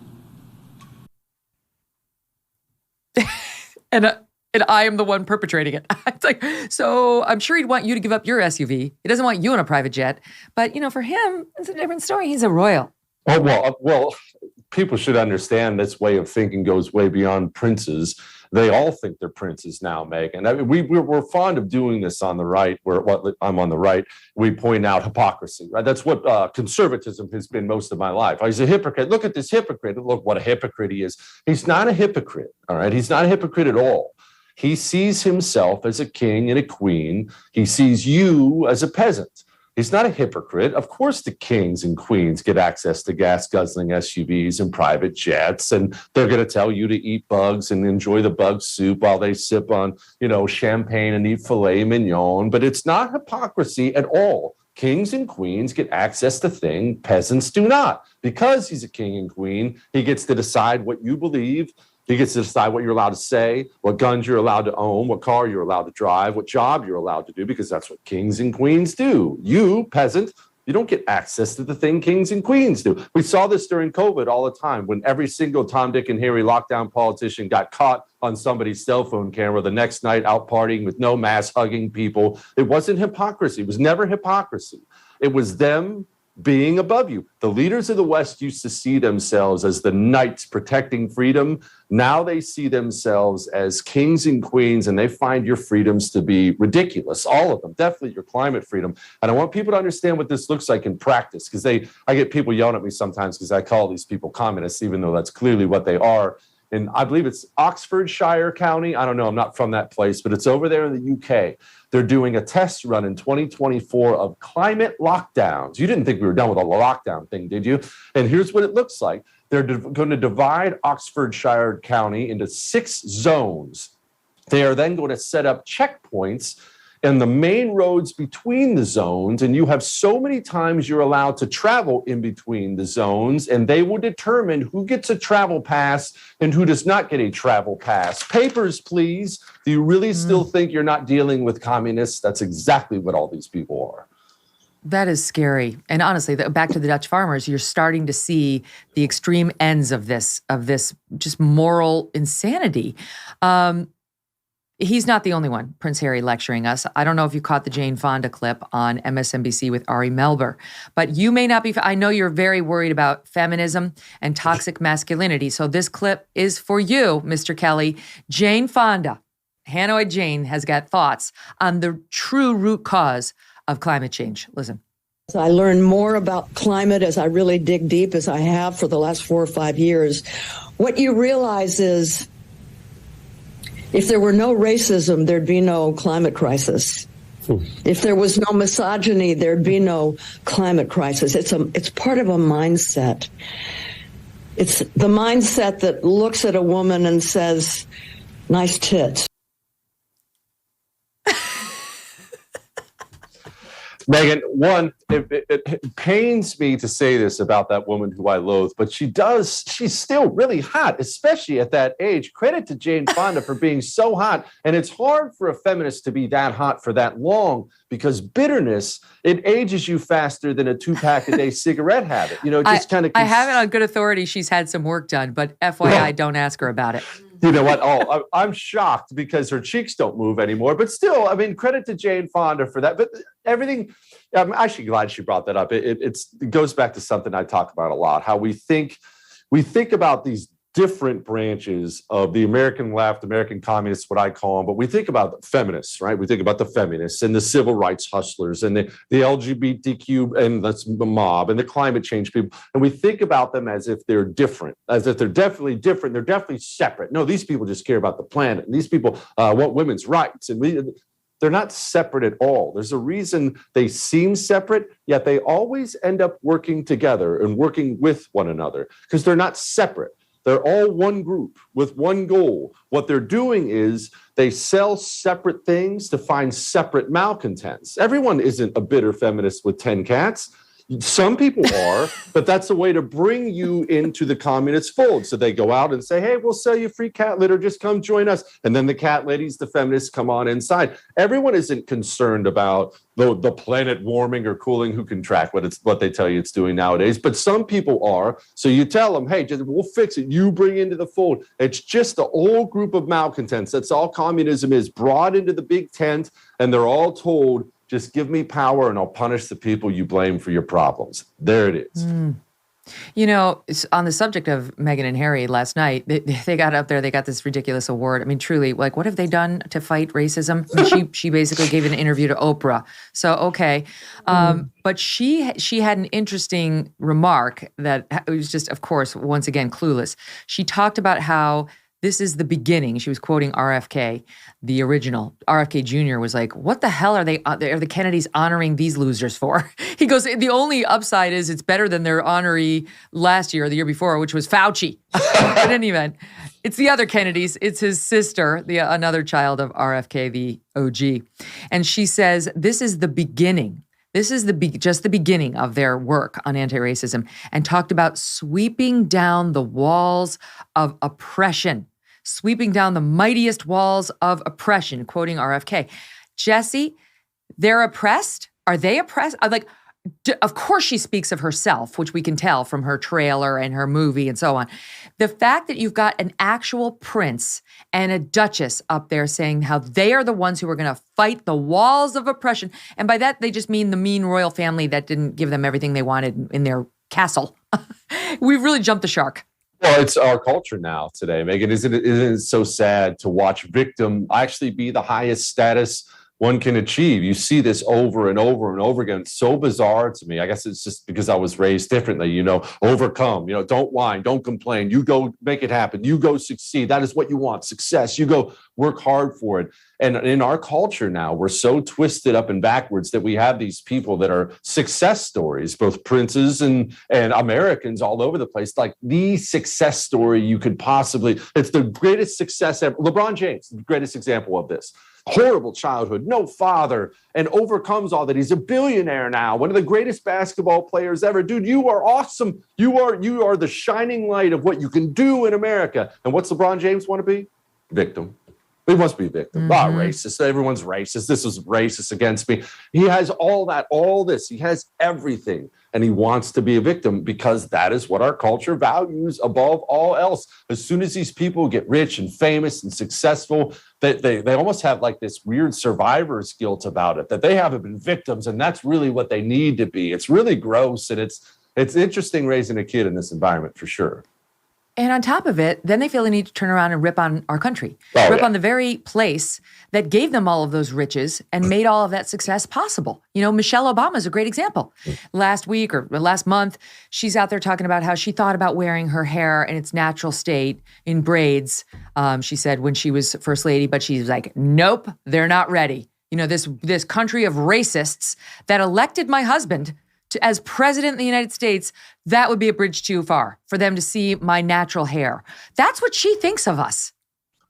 And and I am the one perpetrating it. It's like, so I'm sure he'd want you to give up your SUV. He doesn't want you in a private jet. But, for him, it's a different story. He's a royal. Oh, well, people should understand this way of thinking goes way beyond princes. They all think they're princes now, Megyn. I mean, we're fond of doing this on the right, I'm on the right. We point out hypocrisy, right? That's what conservatism has been most of my life. He's a hypocrite. Look at this hypocrite. Look what a hypocrite he is. He's not a hypocrite, all right? He's not a hypocrite at all. He sees himself as a king and a queen. He sees you as a peasant. He's not a hypocrite. Of course, the kings and queens get access to gas-guzzling SUVs and private jets, and they're going to tell you to eat bugs and enjoy the bug soup while they sip on, champagne and eat filet mignon. But it's not hypocrisy at all. Kings and queens get access to things peasants do not. Because he's a king and queen, he gets to decide what you believe. He gets to decide what you're allowed to say, what guns you're allowed to own, what car you're allowed to drive, what job you're allowed to do, because that's what kings and queens do. You, peasant, you don't get access to the thing kings and queens do. We saw this during COVID all the time when every single Tom, Dick, and Harry lockdown politician got caught on somebody's cell phone camera the next night out partying with no mask, hugging people. It wasn't hypocrisy. It was never hypocrisy. It was them being above you. The leaders of the West used to see themselves as the knights protecting freedom. Now they see themselves as kings and queens, and they find your freedoms to be ridiculous. All of them, definitely your climate freedom. And I want people to understand what this looks like in practice, because I get people yelling at me sometimes because I call these people communists, even though that's clearly what they are. And I believe it's Oxfordshire County. I don't know. I'm not from that place, but it's over there in the UK. They're doing a test run in 2024 of climate lockdowns. You didn't think we were done with the lockdown thing, did you? And here's what it looks like. They're going to divide Oxfordshire County into 6 zones. They are then going to set up checkpoints in the main roads between the zones, and you have so many times you're allowed to travel in between the zones, and they will determine who gets a travel pass and who does not get a travel pass. Papers, please. Do you really still think you're not dealing with communists? That's exactly what all these people are. That is scary. And honestly, back to the Dutch farmers, you're starting to see the extreme ends of this just moral insanity. He's not the only one, Prince Harry, lecturing us. I don't know if you caught the Jane Fonda clip on MSNBC with Ari Melber, but you may not be. I know you're very worried about feminism and toxic masculinity. So this clip is for you, Mr. Kelly. Jane Fonda, Hanoi Jane, has got thoughts on the true root cause of climate change. Listen. I learn more about climate as I really dig deep, as I have for the last 4 or 5 years. What you realize is, if there were no racism, there'd be no climate crisis. If there was no misogyny, there'd be no climate crisis. It's part of a mindset. It's the mindset that looks at a woman and says, nice tits. Megyn, one, it pains me to say this about that woman who I loathe, but she's still really hot, especially at that age. Credit to Jane Fonda for being so hot. And it's hard for a feminist to be that hot for that long, because bitterness, it ages you faster than a 2-pack-a-day cigarette habit. It just kind of... I have it on good authority. She's had some work done, but FYI, don't ask her about it. You know what? Oh, I'm shocked because her cheeks don't move anymore. But still, I mean, credit to Jane Fonda for that. But everything, I'm actually glad she brought that up. It goes back to something I talk about a lot, how we think about these different branches of the American left, American communists, what I call them, but we think about the feminists, right? We think about the feminists and the civil rights hustlers and the LGBTQ and that's the mob and the climate change people. And we think about them as if they're different, as if they're definitely different. They're definitely separate. No, these people just care about the planet. And these people want women's rights. And they're not separate at all. There's a reason they seem separate, yet they always end up working together and working with one another because they're not separate. They're all one group with one goal. What they're doing is they sell separate things to find separate malcontents. Everyone isn't a bitter feminist with 10 cats. Some people are, but that's a way to bring you into the communist fold. So they go out and say, hey, we'll sell you free cat litter. Just come join us. And then the cat ladies, the feminists come on inside. Everyone isn't concerned about the planet warming or cooling. Who can track what they tell you it's doing nowadays? But some people are. So you tell them, hey, we'll fix it. You bring into the fold. It's just the old group of malcontents. That's all communism is, brought into the big tent. And they're all told, just give me power and I'll punish the people you blame for your problems. There it is. You know, on the subject of Meghan and Harry last night, they got up there, they got this ridiculous award. I mean, truly, like, what have they done to fight racism? I mean, she basically gave an interview to Oprah. So, okay. But she had an interesting remark that it was just, of course, once again, clueless. She talked about how this is the beginning. She was quoting RFK, the original. RFK Jr. was like, what the hell are the Kennedys honoring these losers for? He goes, the only upside is it's better than their honoree last year or the year before, which was Fauci. But in any event, it's the other Kennedys. It's his sister, another child of RFK, the OG. And she says, this is the beginning. This is just the beginning of their work on anti-racism, and talked about sweeping down the walls of oppression. Sweeping down the mightiest walls of oppression, quoting RFK. Jesse, they're oppressed? Are they oppressed? Of course she speaks of herself, which we can tell from her trailer and her movie and so on. The fact that you've got an actual prince and a duchess up there saying how they are the ones who are going to fight the walls of oppression. And by that, they just mean the mean royal family that didn't give them everything they wanted in their castle. We've really jumped the shark. Well, it's our culture now today, Megyn. Isn't it so sad to watch victim actually be the highest status one can achieve? You see this over and over and over again. It's so bizarre to me. I guess it's just because I was raised differently, overcome, don't whine, don't complain. You go make it happen. You go succeed. That is what you want, success. You go work hard for it. And in our culture now, we're so twisted up and backwards that we have these people that are success stories, both princes and Americans all over the place. Like the success story you could possibly, it's the greatest success ever. LeBron James, the greatest example of this. Horrible childhood, no father, and overcomes all that. He's a billionaire now, one of the greatest basketball players ever. Dude, you are awesome. You are the shining light of what you can do in America. And what's LeBron James want to be? Victim. He must be a victim. Racist. Everyone's racist. This is racist against me. He has all this. He has everything. And he wants to be a victim because that is what our culture values above all else. As soon as these people get rich and famous and successful, they almost have like this weird survivor's guilt about it, that they haven't been victims. And that's really what they need to be. It's really gross. And it's interesting raising a kid in this environment for sure. And on top of it, then they feel the need to turn around and rip on our country, rip on the very place that gave them all of those riches and made all of that success possible. Michelle Obama is a great example. Last week or last month, she's out there talking about how she thought about wearing her hair in its natural state in braids, she said, when she was first lady, but she's like, nope, they're not ready. This country of racists that elected my husband as president of the United States, that would be a bridge too far for them to see my natural hair. That's what she thinks of us.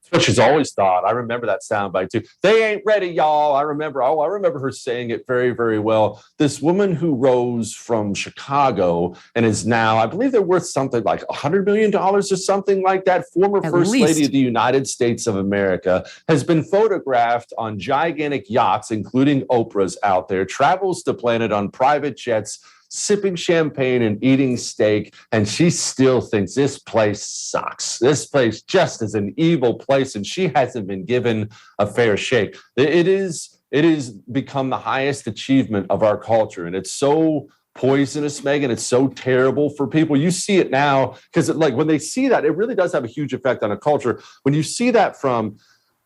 That's what she's always thought. I remember that soundbite too. They ain't ready, y'all. I remember her saying it very, very well. This woman who rose from Chicago and is now, I believe they're worth something like $100 million or something like that. Former First Lady of the United States of America has been photographed on gigantic yachts, including Oprah's out there, travels the planet on private jets, sipping champagne and eating steak, and she still thinks this place sucks. This place just is an evil place, and she hasn't been given a fair shake. It is become the highest achievement of our culture, and it's so poisonous, Megyn. It's so terrible for people. You see it now, because when they see that, it really does have a huge effect on a culture. When you see that from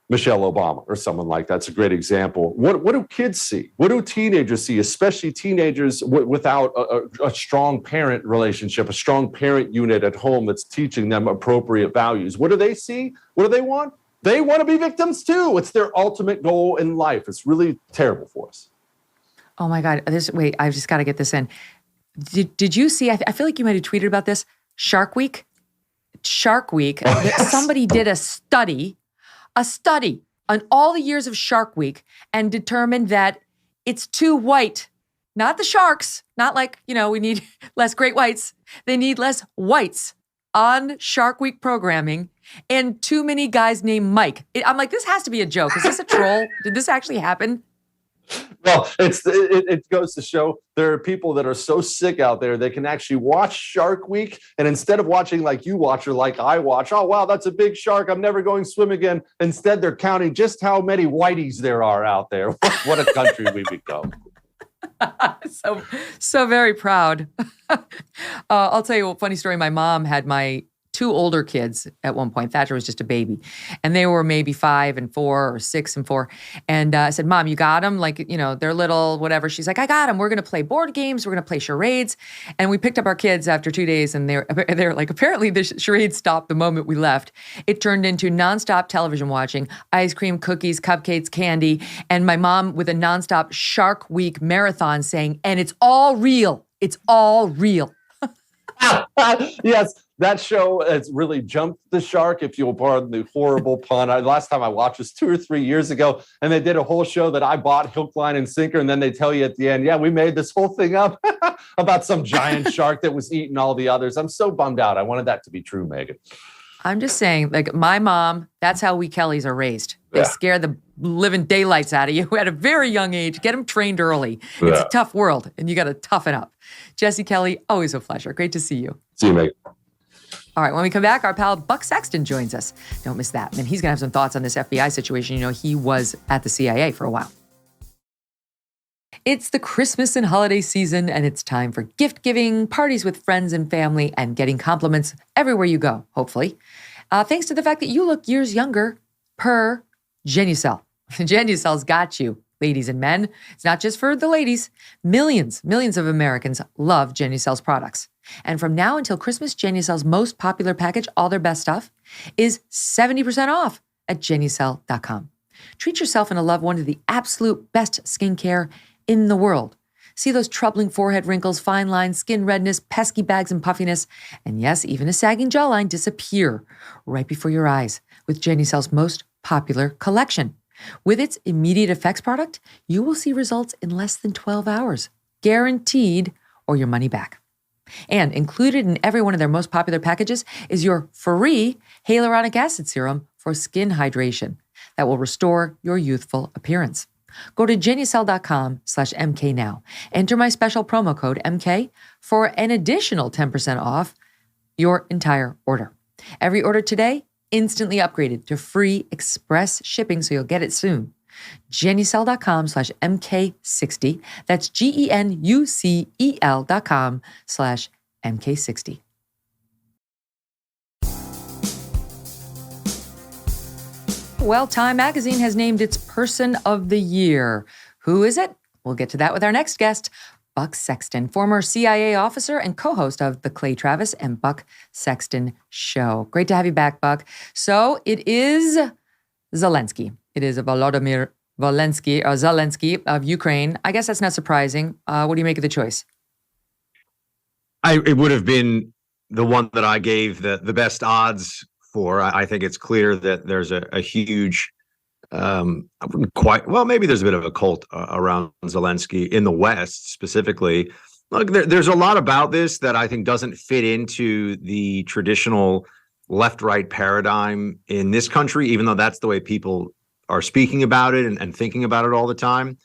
Michelle Obama or someone like that's a great example. What do kids see? What do teenagers see, especially teenagers without a strong parent relationship, a strong parent unit at home that's teaching them appropriate values? What do they see? What do they want? They want to be victims too. It's their ultimate goal in life. It's really terrible for us. Oh my God. Wait, I've just got to get this in. Did you see, I feel like you might have tweeted about this, Shark Week? Somebody did a study on all the years of Shark Week and determined that it's too white not the sharks, not like, we need less great whites. They need less whites on Shark Week programming and too many guys named Mike. I'm like, this has to be a joke. Is this a troll? Did this actually happen? Well, it goes to show there are people that are so sick out there they can actually watch Shark Week, and instead of watching like you watch or like I watch, oh wow, that's a big shark, I'm never going swim again. Instead, they're counting just how many whiteys there are out there. What a country we become. So very proud. I'll tell you a funny story. My mom had my two older kids at one point. Thatcher was just a baby. And they were maybe 5 and 4 or 6 and 4. And I said, Mom, you got them? Like, they're little, whatever. She's like, I got them. We're going to play board games. We're going to play charades. And we picked up our kids after 2 days. And they're like, apparently the charades stopped the moment we left. It turned into nonstop television watching, ice cream, cookies, cupcakes, candy. And my mom with a nonstop Shark Week marathon saying, and it's all real. It's all real. Yes, that show has really jumped the shark, if you'll pardon the horrible pun. Last time I watched was 2 or 3 years ago, and they did a whole show that I bought hook, line, and sinker, and then they tell you at the end, yeah, we made this whole thing up about some giant shark that was eating all the others. I'm so bummed out. I wanted that to be true, Megyn. I'm just saying, like my mom, that's how we Kellys are raised. They scare the living daylights out of you at a very young age. Get them trained early. It's a tough world, and you got to toughen up. Jesse Kelly, always a pleasure. Great to see you. See you, Megyn. All right, when we come back, our pal Buck Sexton joins us. Don't miss that. And he's going to have some thoughts on this FBI situation. He was at the CIA for a while. It's the Christmas and holiday season, and it's time for gift giving, parties with friends and family, and getting compliments everywhere you go, hopefully. Thanks to the fact that you look years younger per Genucel. Genucel's got you, ladies and men. It's not just for the ladies. Millions of Americans love Genucel's products. And from now until Christmas, Genucel's most popular package, all their best stuff, is 70% off at Genucel.com. Treat yourself and a loved one to the absolute best skincare in the world. See those troubling forehead wrinkles, fine lines, skin redness, pesky bags and puffiness, and yes, even a sagging jawline disappear right before your eyes with Genucel's most popular collection. With its immediate effects product, you will see results in less than 12 hours, guaranteed, or your money back. And included in every one of their most popular packages is your free hyaluronic acid serum for skin hydration that will restore your youthful appearance. Go to Genucel.com/MK now. Enter my special promo code MK for an additional 10% off your entire order. Every order today, instantly upgraded to free express shipping, so you'll get it soon. Genucel.com/MK60. That's GENUCEL.com/MK60. Well, Time Magazine has named its Person of the Year. Who is it? We'll get to that with our next guest, Buck Sexton, former CIA officer and co-host of The Clay Travis and Buck Sexton Show. Great to have you back, Buck. So it is Zelensky. It is Volodymyr Zelensky of Ukraine. I guess that's not surprising. What do you make of the choice? It would have been the one that I gave the best odds for. I think it's clear that there's a huge, I wouldn't quite, well, maybe there's a bit of a cult around Zelensky in the West specifically. Look, there's a lot about this that I think doesn't fit into the traditional left-right paradigm in this country, even though that's the way people are speaking about it and thinking about it all the time.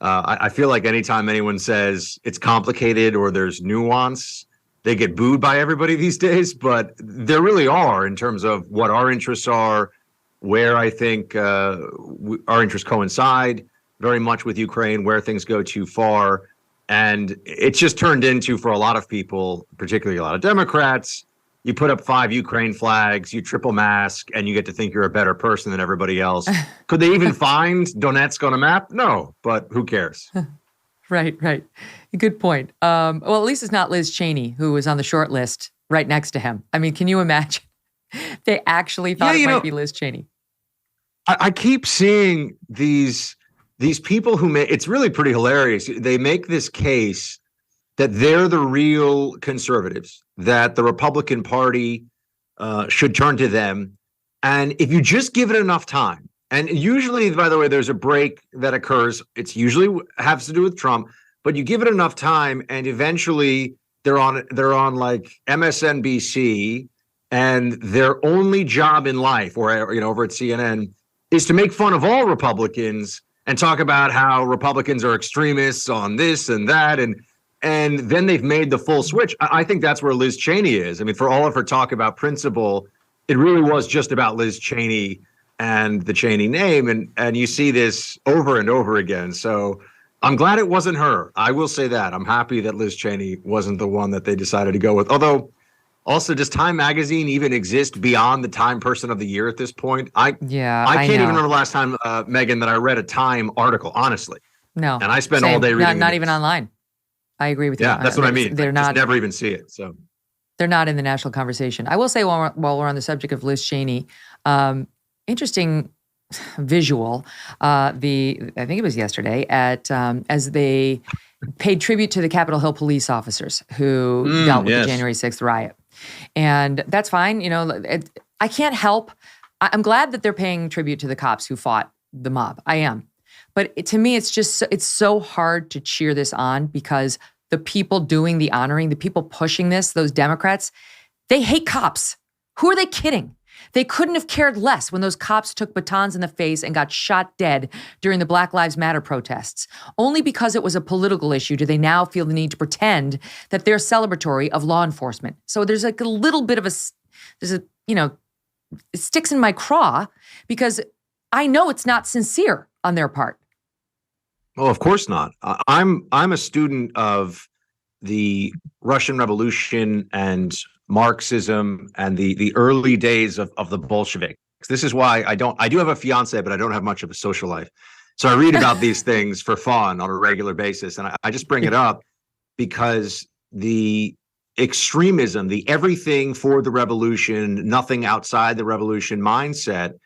I feel like anytime anyone says it's complicated or there's nuance, they get booed by everybody these days, but there really are in terms of what our interests are, where I think our interests coincide very much with Ukraine, where things go too far. And it's just turned into, for a lot of people, particularly a lot of Democrats, you put up 5 Ukraine flags, you triple mask, and you get to think you're a better person than everybody else. Could they even find Donetsk on a map? No, but who cares? Right. Good point. Well, at least it's not Liz Cheney, who was on the short list right next to him. I mean, can you imagine? They actually thought it might be Liz Cheney. I keep seeing these people who it's really pretty hilarious. They make this case that they're the real conservatives, that the Republican Party should turn to them. And if you just give it enough time, and usually, by the way, there's a break that occurs. It's usually has to do with Trump, but you give it enough time, and eventually they're on like MSNBC, and their only job in life, or over at CNN, is to make fun of all Republicans and talk about how Republicans are extremists on this and that, and then they've made the full switch. I think that's where Liz Cheney is. I mean, for all of her talk about principle, it really was just about Liz Cheney and the Cheney name, and you see this over and over again. So I'm glad it wasn't her. I will say that. I'm happy that Liz Cheney wasn't the one that they decided to go with. Although, also, does Time Magazine even exist beyond the Time Person of the Year at this point? I can't even remember the last time, Megyn, that I read a Time article, honestly. No. And I spend all day reading. Not even online. I agree with you. Yeah, that's what I mean. They're not. Just never even see it. So they're not in the national conversation. I will say, while we're on the subject of Liz Cheney, interesting visual. I think it was yesterday as they paid tribute to the Capitol Hill police officers who dealt with the January 6th riot. And that's fine. I can't help. I'm glad that they're paying tribute to the cops who fought the mob. I am. But to me, it's so hard to cheer this on because the people doing the honoring, the people pushing this, those Democrats, they hate cops. Who are they kidding? They couldn't have cared less when those cops took batons in the face and got shot dead during the Black Lives Matter protests. Only because it was a political issue do they now feel the need to pretend that they're celebratory of law enforcement. So there's like a little bit of it sticks in my craw because I know it's not sincere on their part. Well, of course not. I'm a student of the Russian Revolution and Marxism and the early days of the Bolsheviks. This is why I do have a fiance, but I don't have much of a social life. So I read about these things for fun on a regular basis. And I just bring it up because the extremism, the everything for the revolution, nothing outside the revolution mindset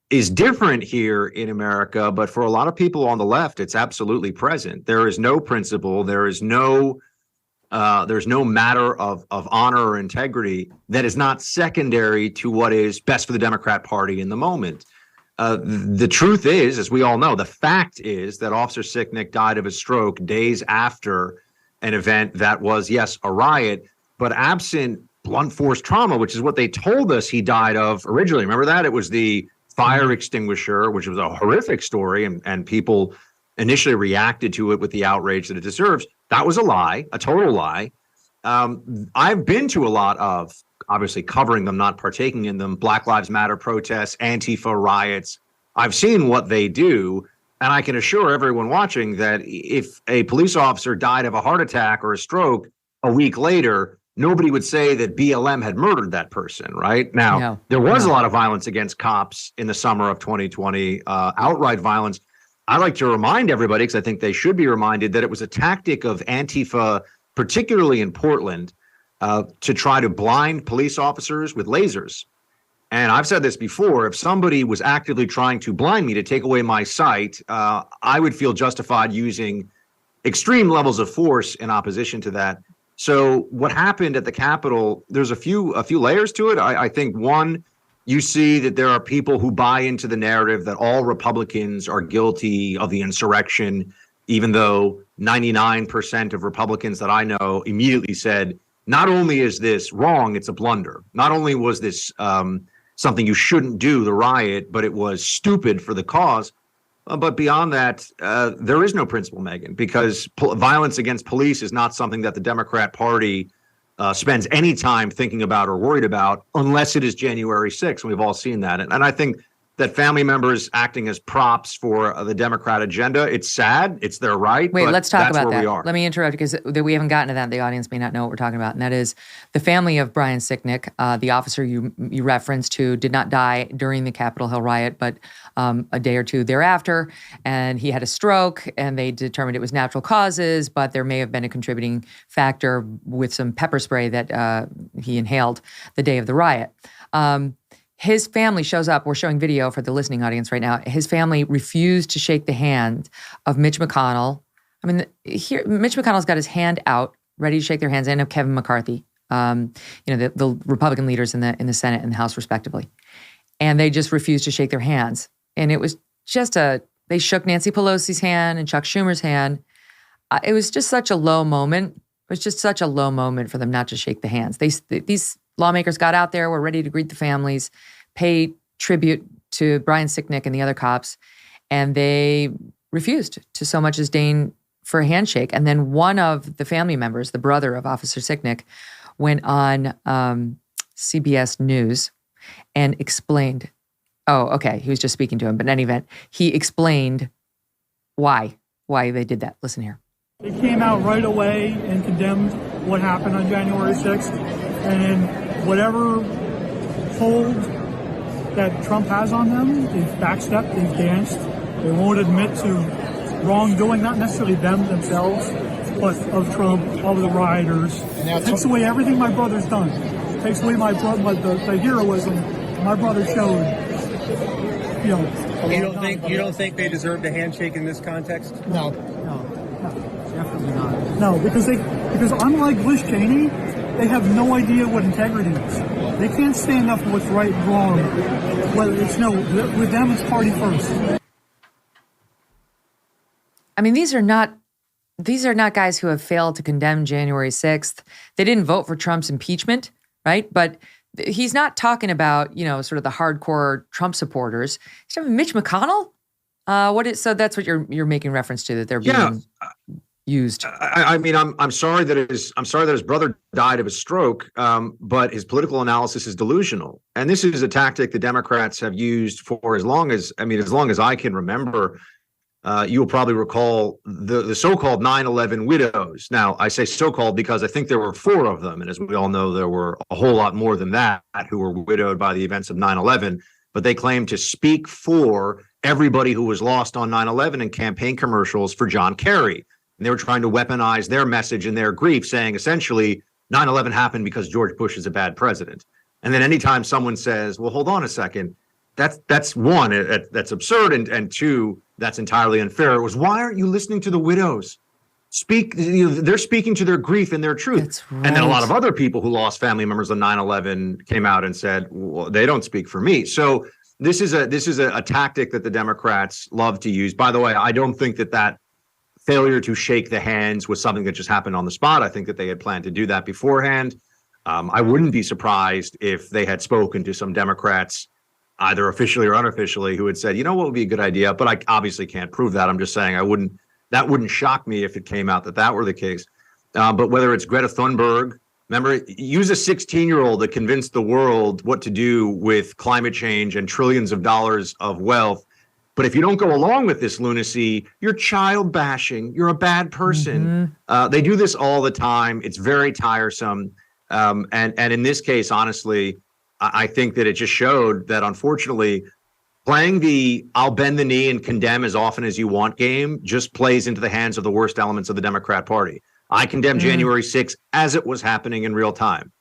is different here in America. But for a lot of people on the left, it's absolutely present. There is no principle. There's no matter of honor or integrity that is not secondary to what is best for the Democrat Party in the moment. The truth is, as we all know, the fact is that Officer Sicknick died of a stroke days after an event that was, yes, a riot, but absent blunt force trauma, which is what they told us he died of originally. Remember that? It was the fire extinguisher, which was a horrific story, and people initially reacted to it with the outrage that it deserves. That was a lie, a total lie. I've been to a lot of, obviously covering them, not partaking in them, Black Lives Matter protests, Antifa riots. I've seen what they do, and I can assure everyone watching that if a police officer died of a heart attack or a stroke a week later, nobody would say that BLM had murdered that person, right? Now, there was a lot of violence against cops in the summer of 2020, outright violence. I like to remind everybody, because I think they should be reminded, that it was a tactic of Antifa, particularly in Portland, to try to blind police officers with lasers. And I've said this before, if somebody was actively trying to blind me to take away my sight, I would feel justified using extreme levels of force in opposition to that. So what happened at the Capitol, there's a few layers to it. I think one, you see that there are people who buy into the narrative that all Republicans are guilty of the insurrection, even though 99% of Republicans that I know immediately said, not only is this wrong, it's a blunder. Not only was this something you shouldn't do, the riot, but it was stupid for the cause. But beyond that, there is no principle, Megyn, because violence against police is not something that the Democrat Party spends any time thinking about or worried about, unless it is January 6th. And we've all seen that. And I think that family members acting as props for the Democrat agenda, it's sad. It's their right. Wait, let's talk about that. We are. Let me interrupt because we haven't gotten to that. The audience may not know what we're talking about. And that is the family of Brian Sicknick, the officer you referenced, who did not die during the Capitol Hill riot, but a day or two thereafter. And he had a stroke, and they determined it was natural causes, but there may have been a contributing factor with some pepper spray that he inhaled the day of the riot. His family shows up. We're showing video for the listening audience right now. His family refused to shake the hand of Mitch McConnell. I mean, here Mitch McConnell's got his hand out, ready to shake their hands, and of Kevin McCarthy, the Republican leaders in the Senate and the House, respectively. And they just refused to shake their hands. And it was just they shook Nancy Pelosi's hand and Chuck Schumer's hand. It was just such a low moment. It was just such a low moment for them not to shake the hands. These lawmakers got out there, were ready to greet the families, pay tribute to Brian Sicknick and the other cops, and they refused to so much as deign for a handshake. And then one of the family members, the brother of Officer Sicknick, went on CBS News and explained, he was just speaking to him, but in any event, he explained why they did that. Listen here. They came out right away and condemned what happened on January 6th. And whatever hold that Trump has on them, they've backstepped, they've danced. They won't admit to wrongdoing, not necessarily them themselves, but of Trump, of the rioters. It takes away everything my brother's done. It takes away the heroism my brother showed. You don't think they deserved a handshake in this context? No, definitely not. No, because unlike Liz Cheney, they have no idea what integrity is. They can't stand up for what's right and wrong. With them, it's party first. I mean, these are not guys who have failed to condemn January 6th. They didn't vote for Trump's impeachment, right? But he's not talking about, sort of the hardcore Trump supporters. He's talking Mitch McConnell. So that's what you're making reference to, that they're being used. I mean, I'm sorry that his brother died of a stroke, but his political analysis is delusional. And this is a tactic the Democrats have used for as long as I can remember. You'll probably recall the so-called 9/11 widows. Now, I say so-called because I think there were 4 of them. And as we all know, there were a whole lot more than that who were widowed by the events of 9/11. But they claimed to speak for everybody who was lost on 9/11 in campaign commercials for John Kerry. And they were trying to weaponize their message and their grief, saying essentially 9/11 happened because George Bush is a bad president. And then anytime someone says, well, hold on a second, that's one, that's absurd. And 2, that's entirely unfair. It was, why aren't you listening to the widows? They're speaking to their grief and their truth. That's right. And then a lot of other people who lost family members on 9/11 came out and said, well, they don't speak for me. So this is a tactic that the Democrats love to use. By the way, I don't think that failure to shake the hands was something that just happened on the spot. I think that they had planned to do that beforehand. I wouldn't be surprised if they had spoken to some Democrats, either officially or unofficially, who had said, what would be a good idea? But I obviously can't prove that. I'm just saying that wouldn't shock me if it came out that were the case. But whether it's Greta Thunberg, remember, use a 16-year-old to convince the world what to do with climate change and trillions of dollars of wealth. But if you don't go along with this lunacy, you're child bashing. You're a bad person. Mm-hmm. They do this all the time. It's very tiresome. And in this case, honestly, I think that it just showed that, unfortunately, playing the I'll bend the knee and condemn as often as you want game just plays into the hands of the worst elements of the Democrat Party. I condemn January 6th as it was happening in real time.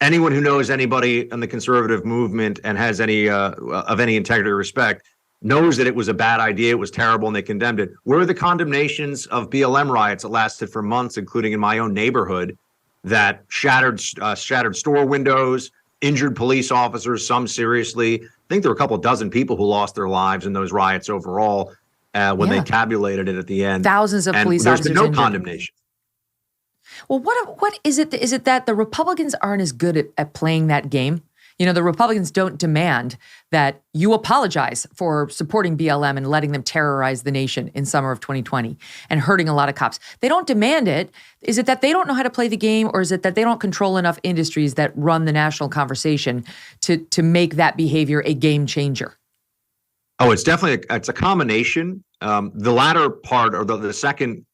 Anyone who knows anybody in the conservative movement and has any of any integrity or respect knows that it was a bad idea. It was terrible, and they condemned it. Where are the condemnations of BLM riots that lasted for months, including in my own neighborhood, that shattered store windows, injured police officers, some seriously? I think there were a couple dozen people who lost their lives in those riots overall when they tabulated it at the end. Thousands of police there's officers been no injured. Condemnation. Well, what is it? Is it that the Republicans aren't as good at playing that game? The Republicans don't demand that you apologize for supporting BLM and letting them terrorize the nation in summer of 2020 and hurting a lot of cops. They don't demand it. Is it that they don't know how to play the game, or is it that they don't control enough industries that run the national conversation to make that behavior a game changer? Oh, it's definitely it's a combination. The latter part, or the second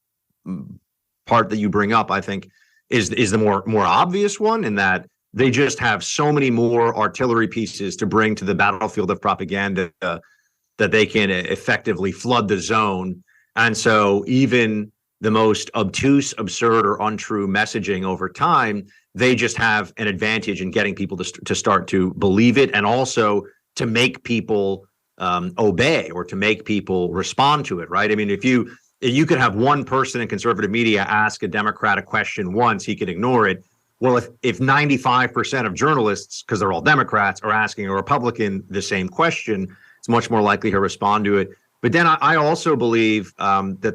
part that you bring up, I think, is the more obvious one, in that they just have so many more artillery pieces to bring to the battlefield of propaganda that they can effectively flood the zone. And so even the most obtuse, absurd, or untrue messaging over time, they just have an advantage in getting people to start to believe it, and also to make people obey, or to make people respond to it, right? I mean, if you could have one person in conservative media ask a Democrat a question once, he could ignore it. Well, if 95% of journalists, because they're all Democrats, are asking a Republican the same question, it's much more likely he'll respond to it. But then I also believe that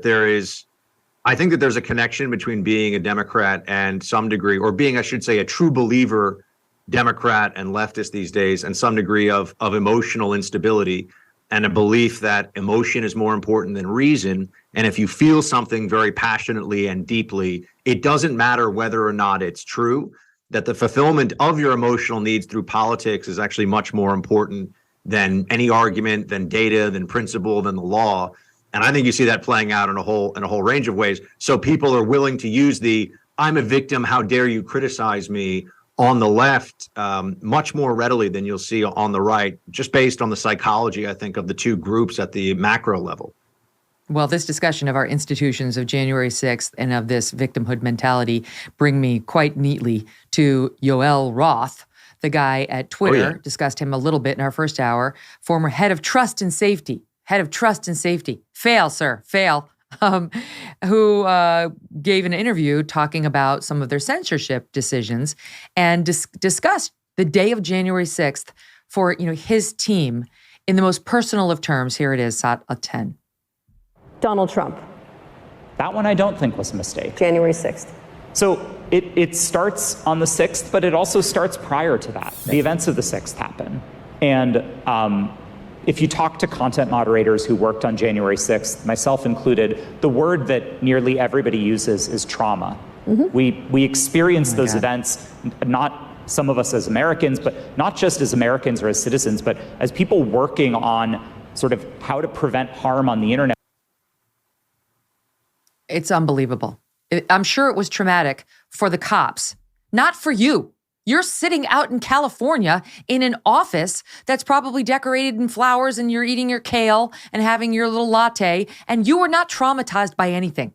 I think that there's a connection between being a Democrat and some degree, or being, I should say, a true believer Democrat and leftist these days, and some degree of emotional instability and a belief that emotion is more important than reason. And if you feel something very passionately and deeply, it doesn't matter whether or not it's true, that the fulfillment of your emotional needs through politics is actually much more important than any argument, than data, than principle, than the law. And I think you see that playing out in a whole range of ways. So people are willing to use the "I'm a victim, how dare you criticize me" on the left much more readily than you'll see on the right, just based on the psychology, I think, of the two groups at the macro level. Well, this discussion of our institutions of January 6th and of this victimhood mentality bring me quite neatly to Yoel Roth, the guy at Twitter. Oh, yeah. Discussed him a little bit in our first hour. Former head of trust and safety. Fail, sir, fail. Who gave an interview talking about some of their censorship decisions and discussed the day of January 6th for his team in the most personal of terms. Here it is, Sat 10. Donald Trump. That one I don't think was a mistake. January 6th. So it starts on the 6th, but it also starts prior to that. The events of the 6th happen. And if you talk to content moderators who worked on January 6th, myself included, the word that nearly everybody uses is trauma. Mm-hmm. We experience those events, not some of us as Americans, but not just as Americans or as citizens, but as people working on sort of how to prevent harm on the internet. It's unbelievable. I'm sure it was traumatic for the cops, not for you. You're sitting out in California in an office that's probably decorated in flowers, and you're eating your kale and having your little latte, and you were not traumatized by anything.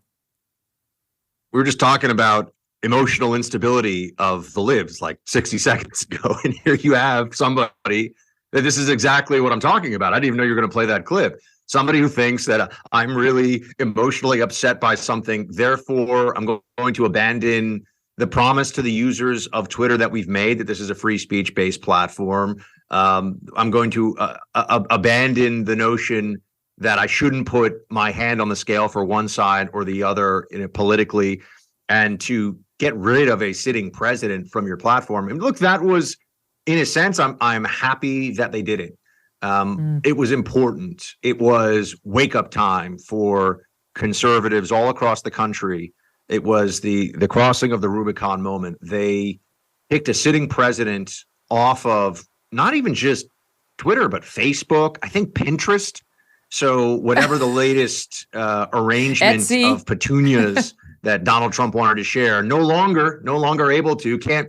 We were just talking about emotional instability of the libs like 60 seconds ago. And here you have somebody that this is exactly what I'm talking about. I didn't even know you were going to play that clip. Somebody who thinks that I'm really emotionally upset by something, therefore I'm going to abandon the promise to the users of Twitter that we've made that this is a free speech-based platform. I'm going to abandon the notion that I shouldn't put my hand on the scale for one side or the other politically, and to get rid of a sitting president from your platform. And look, that was, in a sense, I'm happy that they did it. It was important. It was wake-up time for conservatives all across the country. It was the crossing of the Rubicon moment. They picked a sitting president off of not even just Twitter, but Facebook, I think Pinterest. So whatever the latest arrangement Etsy. Of petunias that Donald Trump wanted to share, no longer able to, can't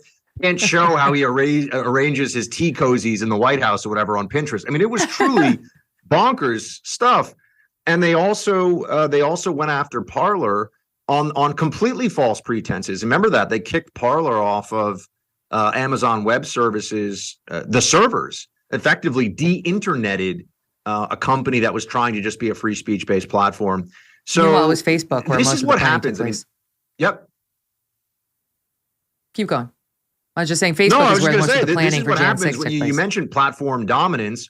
show how he arranges his tea cozies in the White House or whatever on Pinterest. I mean, it was truly bonkers stuff. And they also went after Parler on completely false pretenses. Remember that they kicked Parler off of Amazon Web Services, the servers, effectively de-interneted a company that was trying to just be a free speech-based platform. So Meanwhile, it was Facebook where this most is of what the planning happens. took I mean, place. yep. Keep going. I was just saying Facebook is where most of the planning for Jan 6 took place. You mentioned platform dominance.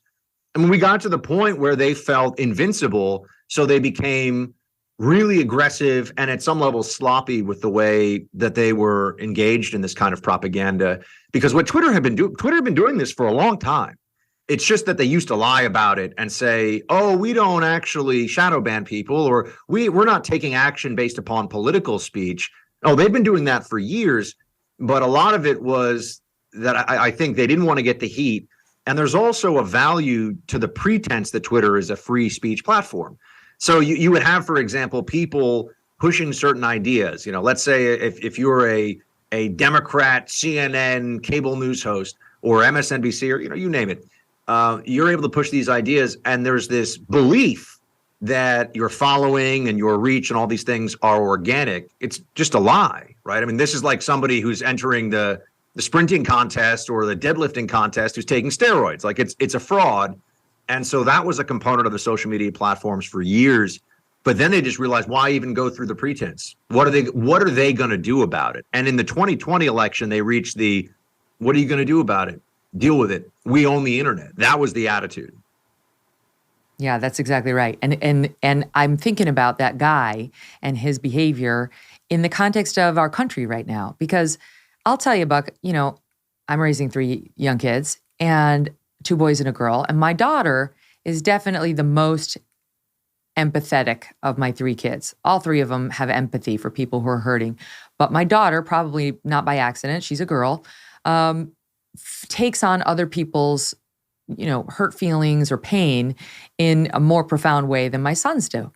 I mean, we got to the point where they felt invincible, so they became really aggressive and at some level sloppy with the way that they were engaged in this kind of propaganda. Because what Twitter had been doing this for a long time. It's just that they used to lie about it and say, oh, we don't actually shadow ban people, or we're not taking action based upon political speech. Oh, they've been doing that for years. But a lot of it was that I think they didn't want to get the heat. And there's also a value to the pretense that Twitter is a free speech platform. So you would have, for example, people pushing certain ideas. Let's say if you're a Democrat, CNN, cable news host, or MSNBC, or you name it, you're able to push these ideas. And there's this belief that your following and your reach and all these things are organic. It's just a lie, right? I mean, this is like somebody who's entering the sprinting contest or the deadlifting contest who's taking steroids. Like it's a fraud. And so that was a component of the social media platforms for years. But then they just realized, why even go through the pretense? What are they going to do about it? And in the 2020 election, they reached the, what are you going to do about it? Deal with it. We own the internet. That was the attitude. Yeah, that's exactly right. And I'm thinking about that guy and his behavior in the context of our country right now. Because I'll tell you, Buck, I'm raising 3 young kids and 2 boys and a girl. And my daughter is definitely the most empathetic of my 3 kids. All 3 of them have empathy for people who are hurting. But my daughter, probably not by accident, she's a girl, takes on other people's hurt feelings or pain in a more profound way than my sons do.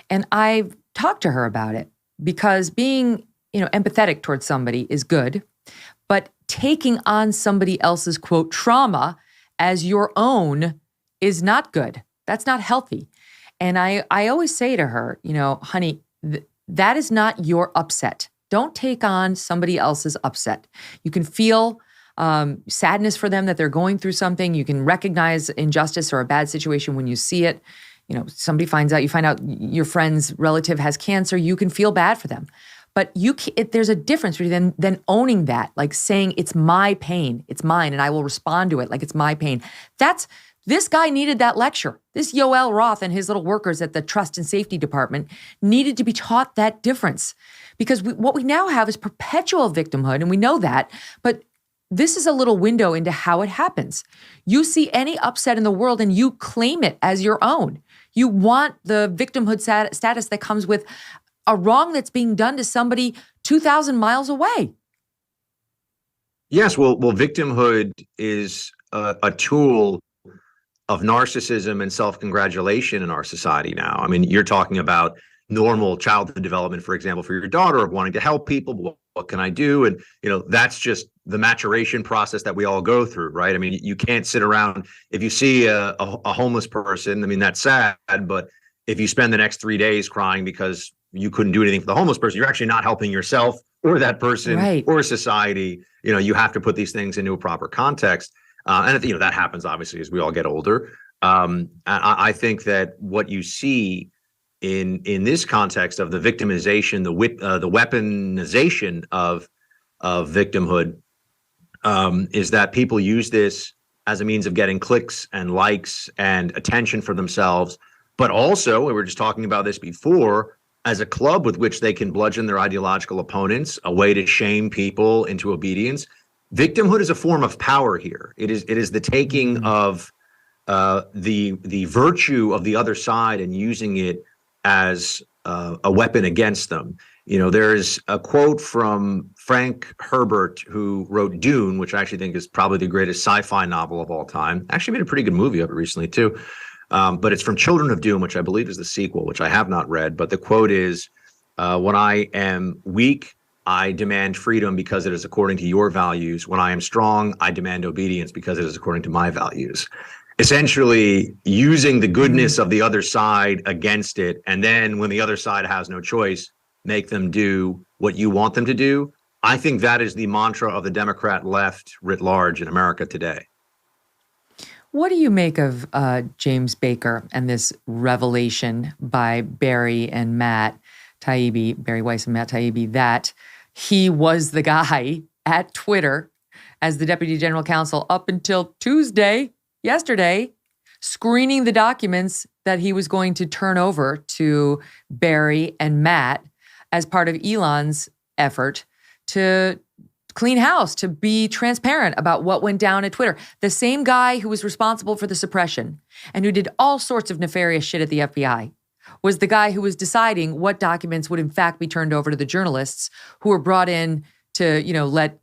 And I've talked to her about it because being, empathetic towards somebody is good, but taking on somebody else's, quote, trauma as your own is not good. That's not healthy. And I always say to her, honey, that is not your upset. Don't take on somebody else's upset. You can feel sadness for them that they're going through something. You can recognize injustice or a bad situation when you see it. Somebody you find out your friend's relative has cancer, you can feel bad for them. But there's a difference between than owning that, like saying it's my pain, it's mine, and I will respond to it like it's my pain. This guy needed that lecture. This Yoel Roth and his little workers at the Trust and Safety Department needed to be taught that difference. Because what we now have is perpetual victimhood, and we know that, but this is a little window into how it happens. You see any upset in the world and you claim it as your own. You want the victimhood status that comes with a wrong that's being done to somebody 2,000 miles away. Yes, well, victimhood is a tool of narcissism and self-congratulation in our society now. I mean, you're talking about normal childhood development, for example, for your daughter of wanting to help people. What can I do? And, that's just the maturation process that we all go through, right? I mean, you can't sit around. If you see a homeless person, I mean, that's sad. But if you spend the next 3 days crying because you couldn't do anything for the homeless person, you're actually not helping yourself or that person or society. You have to put these things into a proper context. And that happens obviously as we all get older. I think that what you see in this context of the victimization, the weaponization of victimhood, is that people use this as a means of getting clicks and likes and attention for themselves, but also, we were just talking about this before, as a club with which they can bludgeon their ideological opponents, a way to shame people into obedience. Victimhood is a form of power here. It is the taking of the virtue of the other side and using it as a weapon against them. There's a quote from Frank Herbert, who wrote Dune, which I actually think is probably the greatest sci-fi novel of all time. Actually made a pretty good movie of it recently too. But it's from Children of Doom, which I believe is the sequel, which I have not read. But the quote is, when I am weak, I demand freedom because it is according to your values. When I am strong, I demand obedience because it is according to my values. Essentially using the goodness of the other side against it. And then when the other side has no choice, make them do what you want them to do. I think that is the mantra of the Democrat left writ large in America today. What do you make of James Baker and this revelation by Barry and Matt Taibbi, Barry Weiss and Matt Taibbi, that he was the guy at Twitter as the Deputy General Counsel up until yesterday, screening the documents that he was going to turn over to Barry and Matt as part of Elon's effort to clean house, to be transparent about what went down at Twitter. The same guy who was responsible for the suppression and who did all sorts of nefarious shit at the FBI was the guy who was deciding what documents would in fact be turned over to the journalists who were brought in to, let,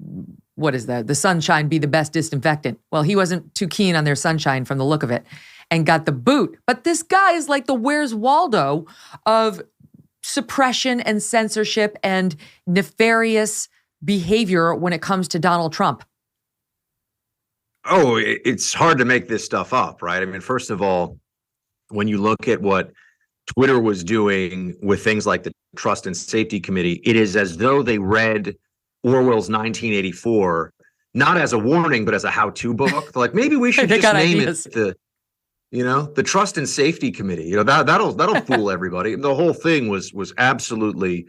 the sunshine be the best disinfectant. Well, he wasn't too keen on their sunshine from the look of it and got the boot. But this guy is like the Where's Waldo of suppression and censorship and nefarious behavior when it comes to Donald Trump. Oh, it's hard to make this stuff up, right? I mean, first of all, when you look at what Twitter was doing with things like the Trust and Safety Committee, it is as though they read Orwell's 1984, not as a warning, but as a how-to book. They're like, maybe we should just name ideas. It the Trust and Safety Committee. That'll fool everybody. The whole thing was absolutely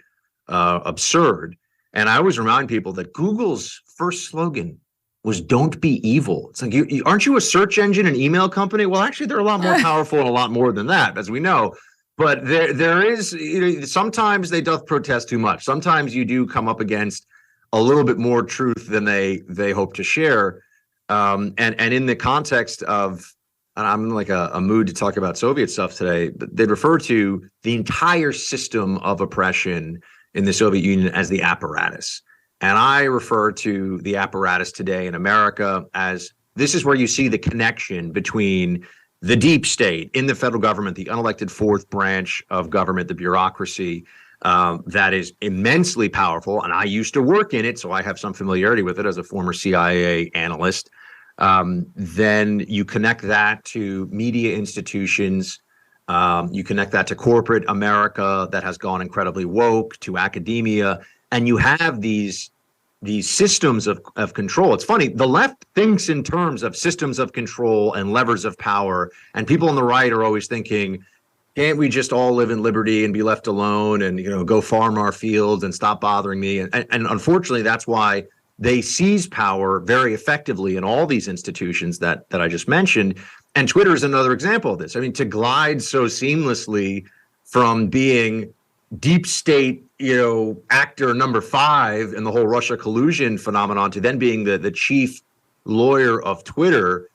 absurd. And I always remind people that Google's first slogan was don't be evil. It's like, aren't you a search engine and email company? Well, actually, they're a lot more powerful and a lot more than that, as we know. But there is, sometimes they doth protest too much. Sometimes you do come up against a little bit more truth than they hope to share. And in the context of, and I'm in like a mood to talk about Soviet stuff today, but they refer to the entire system of oppression in the Soviet Union as the apparatus. And I refer to the apparatus today in America as, this is where you see the connection between the deep state in the federal government, the unelected fourth branch of government, the bureaucracy, that is immensely powerful. And I used to work in it, so I have some familiarity with it as a former CIA analyst. Then you connect that to media institutions. You connect that to corporate America that has gone incredibly woke, to academia. And you have these systems of control. It's funny, the left thinks in terms of systems of control and levers of power, and people on the right are always thinking, can't we just all live in liberty and be left alone and go farm our fields and stop bothering me? And unfortunately, that's why they seize power very effectively in all these institutions that I just mentioned. And Twitter is another example of this. I mean, to glide so seamlessly from being deep state, actor number 5 in the whole Russia collusion phenomenon to then being the chief lawyer of Twitter,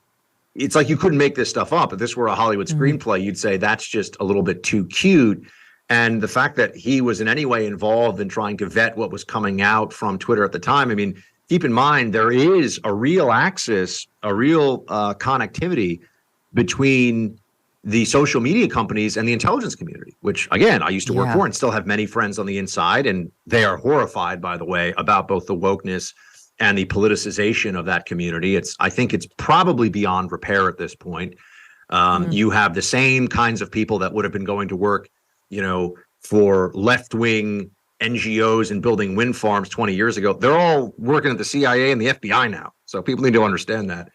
it's like you couldn't make this stuff up. If this were a Hollywood screenplay, you'd say that's just a little bit too cute. And the fact that he was in any way involved in trying to vet what was coming out from Twitter at the time, I mean, keep in mind, there is a real axis, a real connectivity between the social media companies and the intelligence community, which, again, I used to work for and still have many friends on the inside. And they are horrified, by the way, about both the wokeness and the politicization of that community. I think it's probably beyond repair at this point. You have the same kinds of people that would have been going to work, for left-wing NGOs and building wind farms 20 years ago. They're all working at the CIA and the FBI now. So people need to understand that.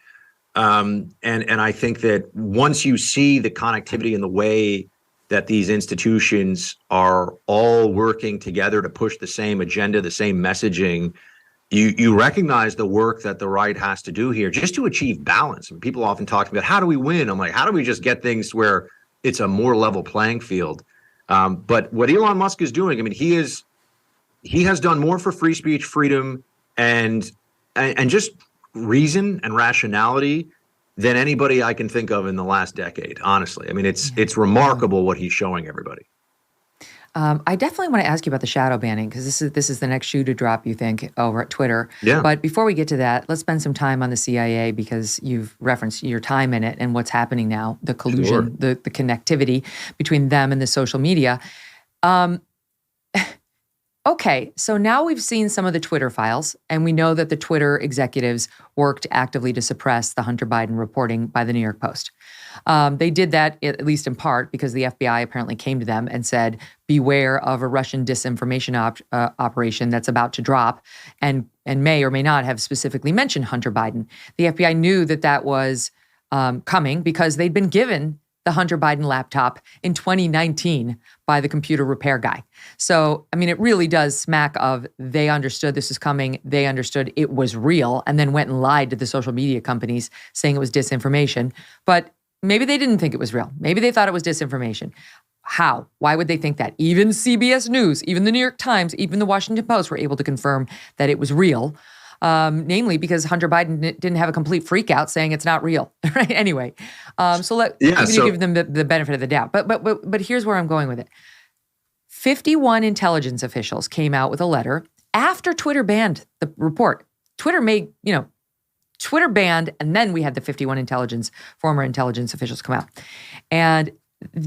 And I think that once you see the connectivity in the way that these institutions are all working together to push the same agenda, the same messaging, you recognize the work that the right has to do here just to achieve balance. And people often talk about, how do we win? I'm like, how do we just get things where it's a more level playing field? But what Elon Musk is doing, I mean, he has done more for free speech, freedom, and just reason and rationality than anybody I can think of in the last decade, honestly. I mean, it's remarkable what he's showing everybody. I definitely want to ask you about the shadow banning, because this is the next shoe to drop, you think, over at Twitter. Yeah. But before we get to that, let's spend some time on the CIA, because you've referenced your time in it and what's happening now, the collusion, the connectivity between them and the social media. Okay, so now we've seen some of the Twitter files, and we know that the Twitter executives worked actively to suppress the Hunter Biden reporting by the New York Post. They did that, at least in part, because the FBI apparently came to them and said, beware of a Russian disinformation operation that's about to drop, and may or may not have specifically mentioned Hunter Biden. The FBI knew that was coming because they'd been given the Hunter Biden laptop in 2019 by the computer repair guy. So, I mean, it really does smack of they understood this was coming, they understood it was real, and then went and lied to the social media companies saying it was disinformation. But maybe they didn't think it was real. Maybe they thought it was disinformation. How? Why would they think that? Even CBS News, even the New York Times, even the Washington Post were able to confirm that it was real. Namely because Hunter Biden didn't have a complete freak out saying it's not real, right? Anyway, so give them the benefit of the doubt. But here's where I'm going with it. 51 intelligence officials came out with a letter after Twitter banned the report. Twitter banned, and then we had the 51 former intelligence officials come out. And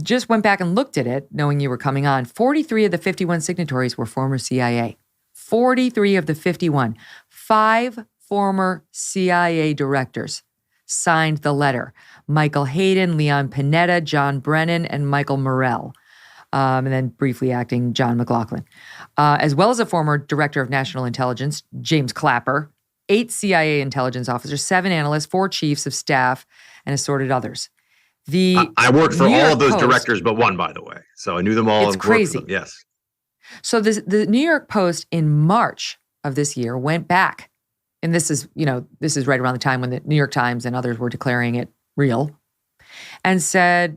just went back and looked at it, knowing you were coming on. 43 of the 51 signatories were former CIA. 43 of the 51. 5 former CIA directors signed the letter. Michael Hayden, Leon Panetta, John Brennan, and Michael Morrell. And then briefly acting John McLaughlin. As well as a former director of national intelligence, James Clapper, 8 CIA intelligence officers, 7 analysts, 4 chiefs of staff, and assorted others. I worked for all of those directors but one, by the way. So I knew them all. It's crazy. Yes. So the New York Post in March of this year went back and this is right around the time when the New York Times and others were declaring it real, and said,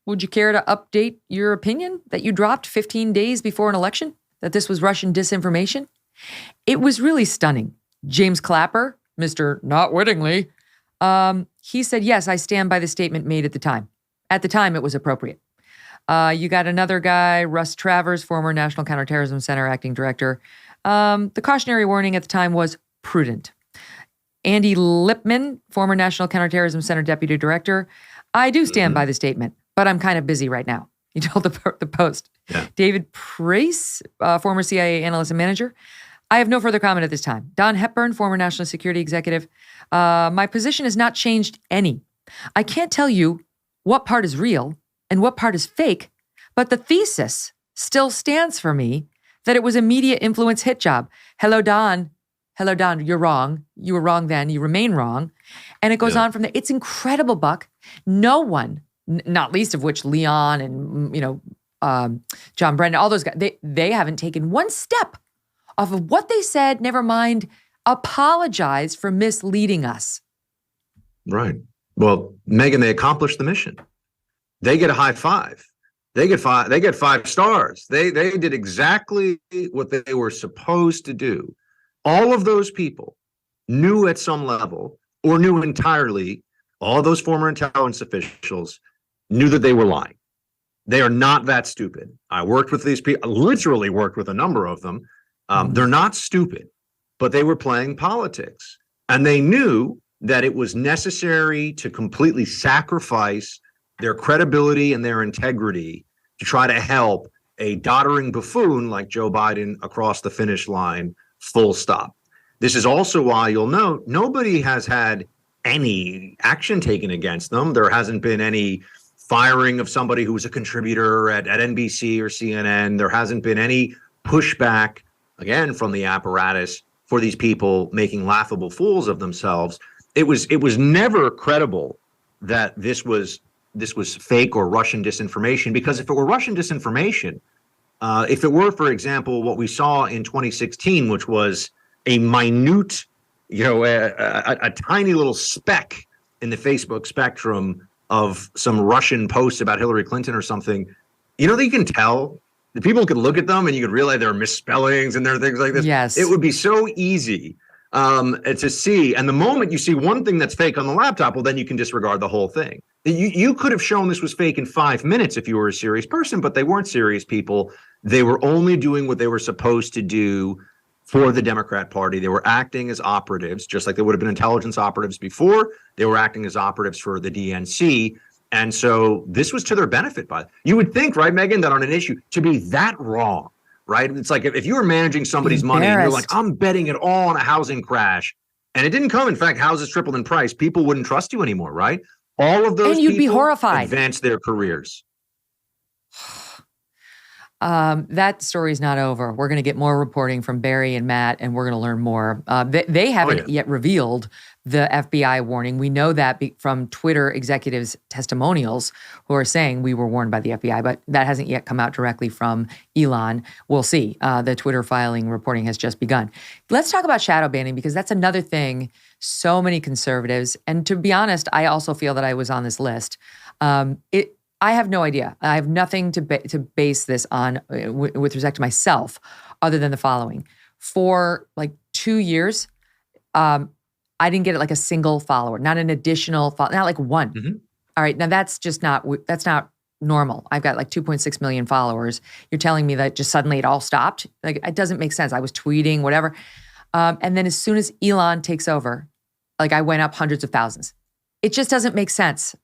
would you care to update your opinion that you dropped 15 days before an election, that this was Russian disinformation? It was really stunning. James Clapper, Mr. Not Wittingly, he said, yes, I stand by the statement made at the time. At the time, it was appropriate. You got another guy, Russ Travers, former National Counterterrorism Center acting director. The cautionary warning at the time was prudent. Andy Lipman, former National Counterterrorism Center deputy director. I do stand by the statement, but I'm kind of busy right now. He told the Post. Yeah. David Price, former CIA analyst and manager. I have no further comment at this time. Don Hepburn, former national security executive. My position has not changed any. I can't tell you what part is real and what part is fake, but the thesis still stands for me that it was a media influence hit job. Hello, Don. Hello, Don. You're wrong. You were wrong then. You remain wrong. And it goes on from there. It's incredible, Buck. No one, not least of which Leon and, John Brennan, all those guys, they haven't taken one step off of what they said, never mind apologize for misleading us. Right. Well, Megyn, they accomplished the mission. They get a high five. They get 5 stars. They did exactly what they were supposed to do. All of those people knew at some level, or knew entirely, all those former intelligence officials knew that they were lying. They are not that stupid. I worked with these people, literally worked with a number of them. They're not stupid, but they were playing politics. And they knew that it was necessary to completely sacrifice their credibility and their integrity to try to help a doddering buffoon like Joe Biden across the finish line, full stop. This is also why you'll note nobody has had any action taken against them. There hasn't been any firing of somebody who was a contributor at NBC or CNN. There hasn't been any pushback, again, from the apparatus for these people making laughable fools of themselves. It was never credible that this was fake or Russian disinformation, because if it were Russian disinformation, if it were, for example, what we saw in 2016, which was a minute, a tiny little speck in the Facebook spectrum of some Russian posts about Hillary Clinton or something, that you can tell. The people could look at them and you could realize there are misspellings and there are things like this. Yes. It would be so easy to see. And the moment you see one thing that's fake on the laptop, well, then you can disregard the whole thing. You could have shown this was fake in 5 minutes if you were a serious person, but they weren't serious people. They were only doing what they were supposed to do for the Democrat Party. They were acting as operatives, just like they would have been intelligence operatives before. They were acting as operatives for the DNC. And so this was to their benefit. But you would think, right, Megyn, that on an issue to be that wrong, right? It's like if you were managing somebody's money and you're like, I'm betting it all on a housing crash, and it didn't come. In fact, houses tripled in price. People wouldn't trust you anymore, right? All of those and you'd people be horrified. Advanced their careers. That story's not over. We're going to get more reporting from Barry and Matt, and we're going to learn more. They haven't yet revealed the FBI warning. We know that from Twitter executives' testimonials who are saying we were warned by the FBI, but that hasn't yet come out directly from Elon. We'll see. The Twitter filing reporting has just begun. Let's talk about shadow banning, because that's another thing so many conservatives, and to be honest, I also feel that I was on this list. I have no idea. I have nothing to base this on with respect to myself other than the following. For like 2 years, I didn't get like a single follower, not an additional follower, not like one. Mm-hmm. All right, now that's not normal. I've got like 2.6 million followers. You're telling me that just suddenly it all stopped? Like, it doesn't make sense. I was tweeting, whatever. And then as soon as Elon takes over, like, I went up hundreds of thousands. It just doesn't make sense.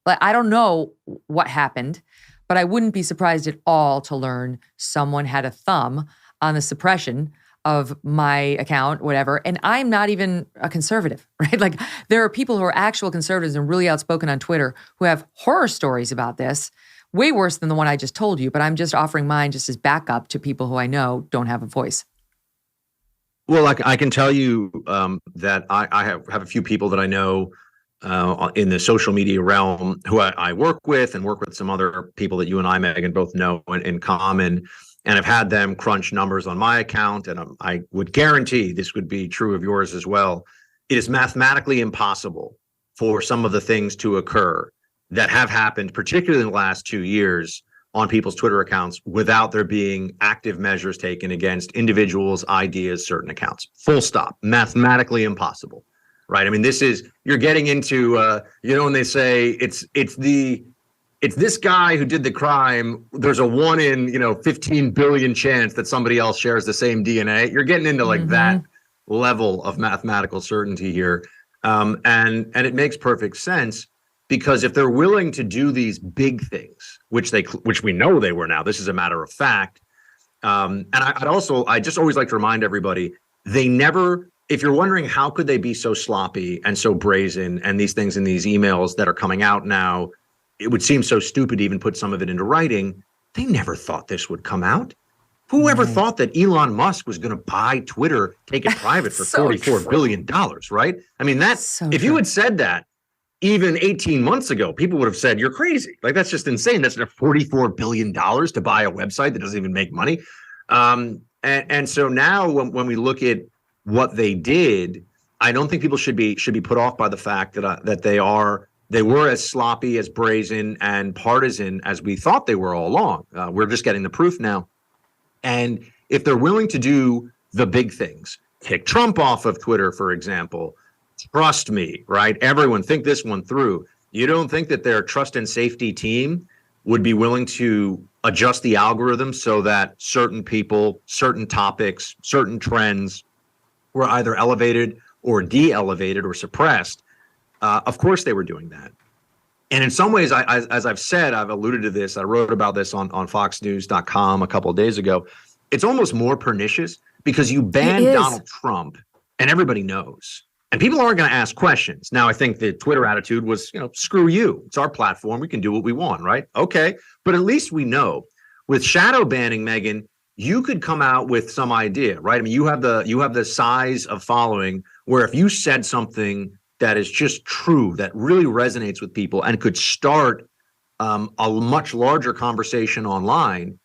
Like, I don't know what happened, but I wouldn't be surprised at all to learn someone had a thumb on the suppression of my account, whatever. And I'm not even a conservative, right? Like, there are people who are actual conservatives and really outspoken on Twitter who have horror stories about this, way worse than the one I just told you, but I'm just offering mine just as backup to people who I know don't have a voice. Well, I can tell you that I have a few people that I know in the social media realm who I work with, and work with some other people that you and I, Megyn, both know in common. and have had them crunch numbers on my account, and I would guarantee this would be true of yours as well. It is mathematically impossible for some of the things to occur that have happened, particularly in the last 2 years, on people's Twitter accounts without there being active measures taken against individuals, ideas, certain accounts. Full stop. Mathematically impossible, right? I mean, you're getting into, when they say it's this guy who did the crime, there's a 1 in, 15 billion chance that somebody else shares the same DNA. You're getting into like that level of mathematical certainty here. And it makes perfect sense. Because if they're willing to do these big things, which we know they were now, this is a matter of fact. And I just always like to remind everybody, they never, if you're wondering how could they be so sloppy and so brazen and these things in these emails that are coming out now, it would seem so stupid to even put some of it into writing. They never thought this would come out. Whoever thought that Elon Musk was going to buy Twitter, take it private for $44 billion, right? I mean, if you had said that, even 18 months ago, people would have said, you're crazy. Like, that's just insane. That's $44 billion to buy a website that doesn't even make money. And so now when we look at what they did, I don't think people should be put off by the fact that they were as sloppy, as brazen, and partisan as we thought they were all along. We're just getting the proof now. And if they're willing to do the big things, kick Trump off of Twitter, for example, trust me, right? Everyone, think this one through. You don't think that their trust and safety team would be willing to adjust the algorithm so that certain people, certain topics, certain trends were either elevated or de-elevated or suppressed? Of course they were doing that. And in some ways, as I've said, I've alluded to this, I wrote about this on foxnews.com a couple of days ago. It's almost more pernicious because you banned Donald Trump and everybody knows. And people aren't going to ask questions. Now, I think the Twitter attitude was, screw you. It's our platform. We can do what we want, right? Okay. But at least we know with shadow banning, Megyn, you could come out with some idea, right? I mean, you have the size of following where if you said something that is just true, that really resonates with people and could start a much larger conversation online,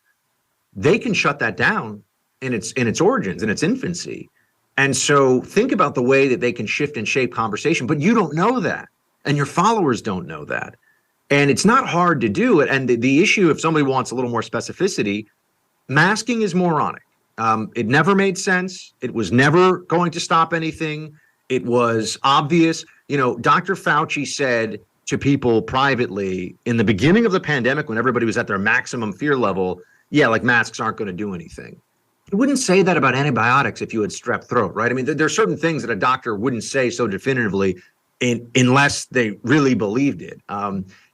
they can shut that down in its origins, in its infancy. And so think about the way that they can shift and shape conversation, but you don't know that. And your followers don't know that. And it's not hard to do it. And the issue, if somebody wants a little more specificity, masking is moronic. It never made sense. It was never going to stop anything. It was obvious. Dr. Fauci said to people privately in the beginning of the pandemic when everybody was at their maximum fear level, yeah, like masks aren't going to do anything. You wouldn't say that about antibiotics if you had strep throat, right? I mean, there are certain things that a doctor wouldn't say so definitively unless they really believed it.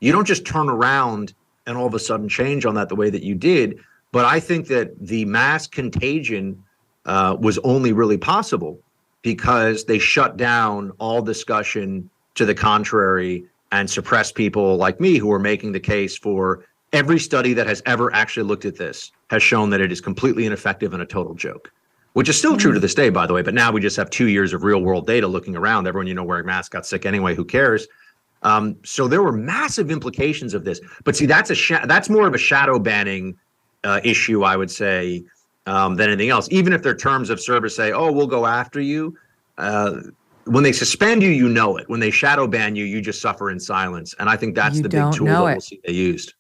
You don't just turn around and all of a sudden change on that the way that you did. But I think that the mass contagion was only really possible because they shut down all discussion to the contrary and suppressed people like me who are making the case for every study that has ever actually looked at this has shown that it is completely ineffective and a total joke, which is still true to this day, by the way. But now we just have 2 years of real world data looking around. Everyone, wearing masks got sick anyway. Who cares? So there were massive implications of this. But see, that's more of a shadow banning issue, I would say, than anything else. Even if their terms of service say, oh, we'll go after you. When they suspend you, you know it. When they shadow ban you, you just suffer in silence. And I think that's the big tool that we'll see they used.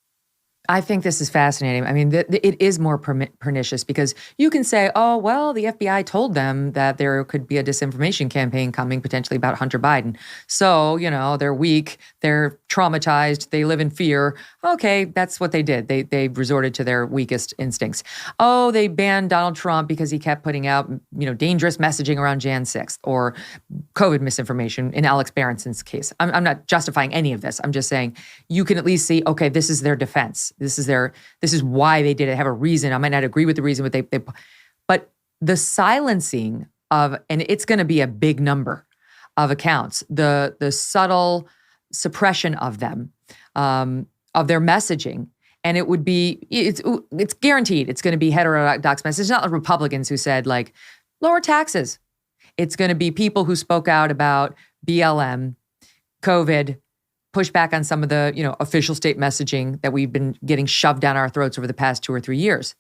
I think this is fascinating. I mean, it is more pernicious because you can say, oh, well, the FBI told them that there could be a disinformation campaign coming potentially about Hunter Biden. So, they're weak, they're traumatized, they live in fear. Okay, that's what they did. They resorted to their weakest instincts. Oh, they banned Donald Trump because he kept putting out, dangerous messaging around Jan 6th or COVID misinformation in Alex Berenson's case. I'm not justifying any of this. I'm just saying you can at least see, okay, this is their defense. This is why they did it. Have a reason. I might not agree with the reason, but the silencing of, and it's going to be a big number of accounts, the subtle suppression of them, of their messaging. And it's guaranteed it's going to be heterodox message. It's not like Republicans who said like lower taxes. It's going to be people who spoke out about BLM, COVID, push back on some of the, official state messaging that we've been getting shoved down our throats over the past 2 or 3 years.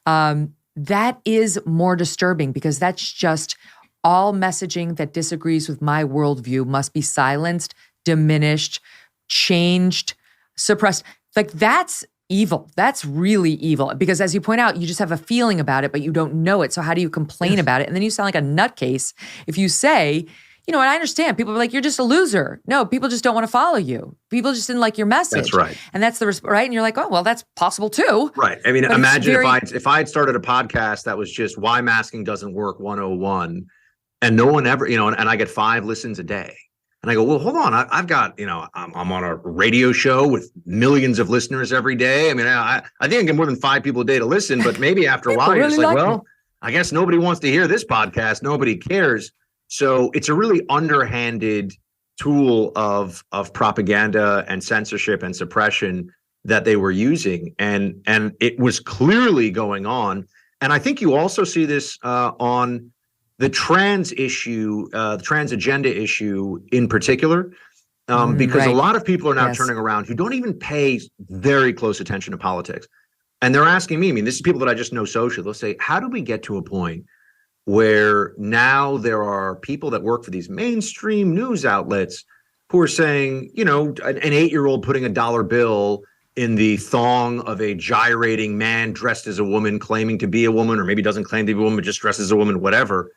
That is more disturbing because that's just all messaging that disagrees with my worldview must be silenced, diminished, changed, suppressed. Like, that's evil. That's really evil. Because as you point out, you just have a feeling about it, but you don't know it. So how do you complain about it? And then you sound like a nutcase if you say, you know, and I understand people are like, you're just a loser. No, people just don't want to follow you. People just didn't like your message. That's right. And that's the right. And you're like, oh, well, that's possible too. Right. I mean, But imagine it's if I had started a podcast that was just why masking doesn't work 101, and no one ever, you know, and I get 5 listens a day. And I go, well, hold on. I've got, you know, I'm on a radio show with millions of listeners every day. I mean, I think I get more than 5 people a day to listen, but maybe after a while, you're really just like, like well, I guess nobody wants to hear this podcast. Nobody cares. So it's a really underhanded tool of propaganda and censorship and suppression that they were using. And it was clearly going on. And I think you also see this on the trans issue, the trans agenda issue in particular, because a lot of people are now turning around who don't even pay very close attention to politics. And they're asking me, I mean, this is people that I just know socially. They'll say, how do we get to a point where now there are people that work for these mainstream news outlets who are saying, you know, an 8-year-old putting a dollar bill in the thong of a gyrating man dressed as a woman, claiming to be a woman, or maybe doesn't claim to be a woman, but just dressed as a woman, whatever,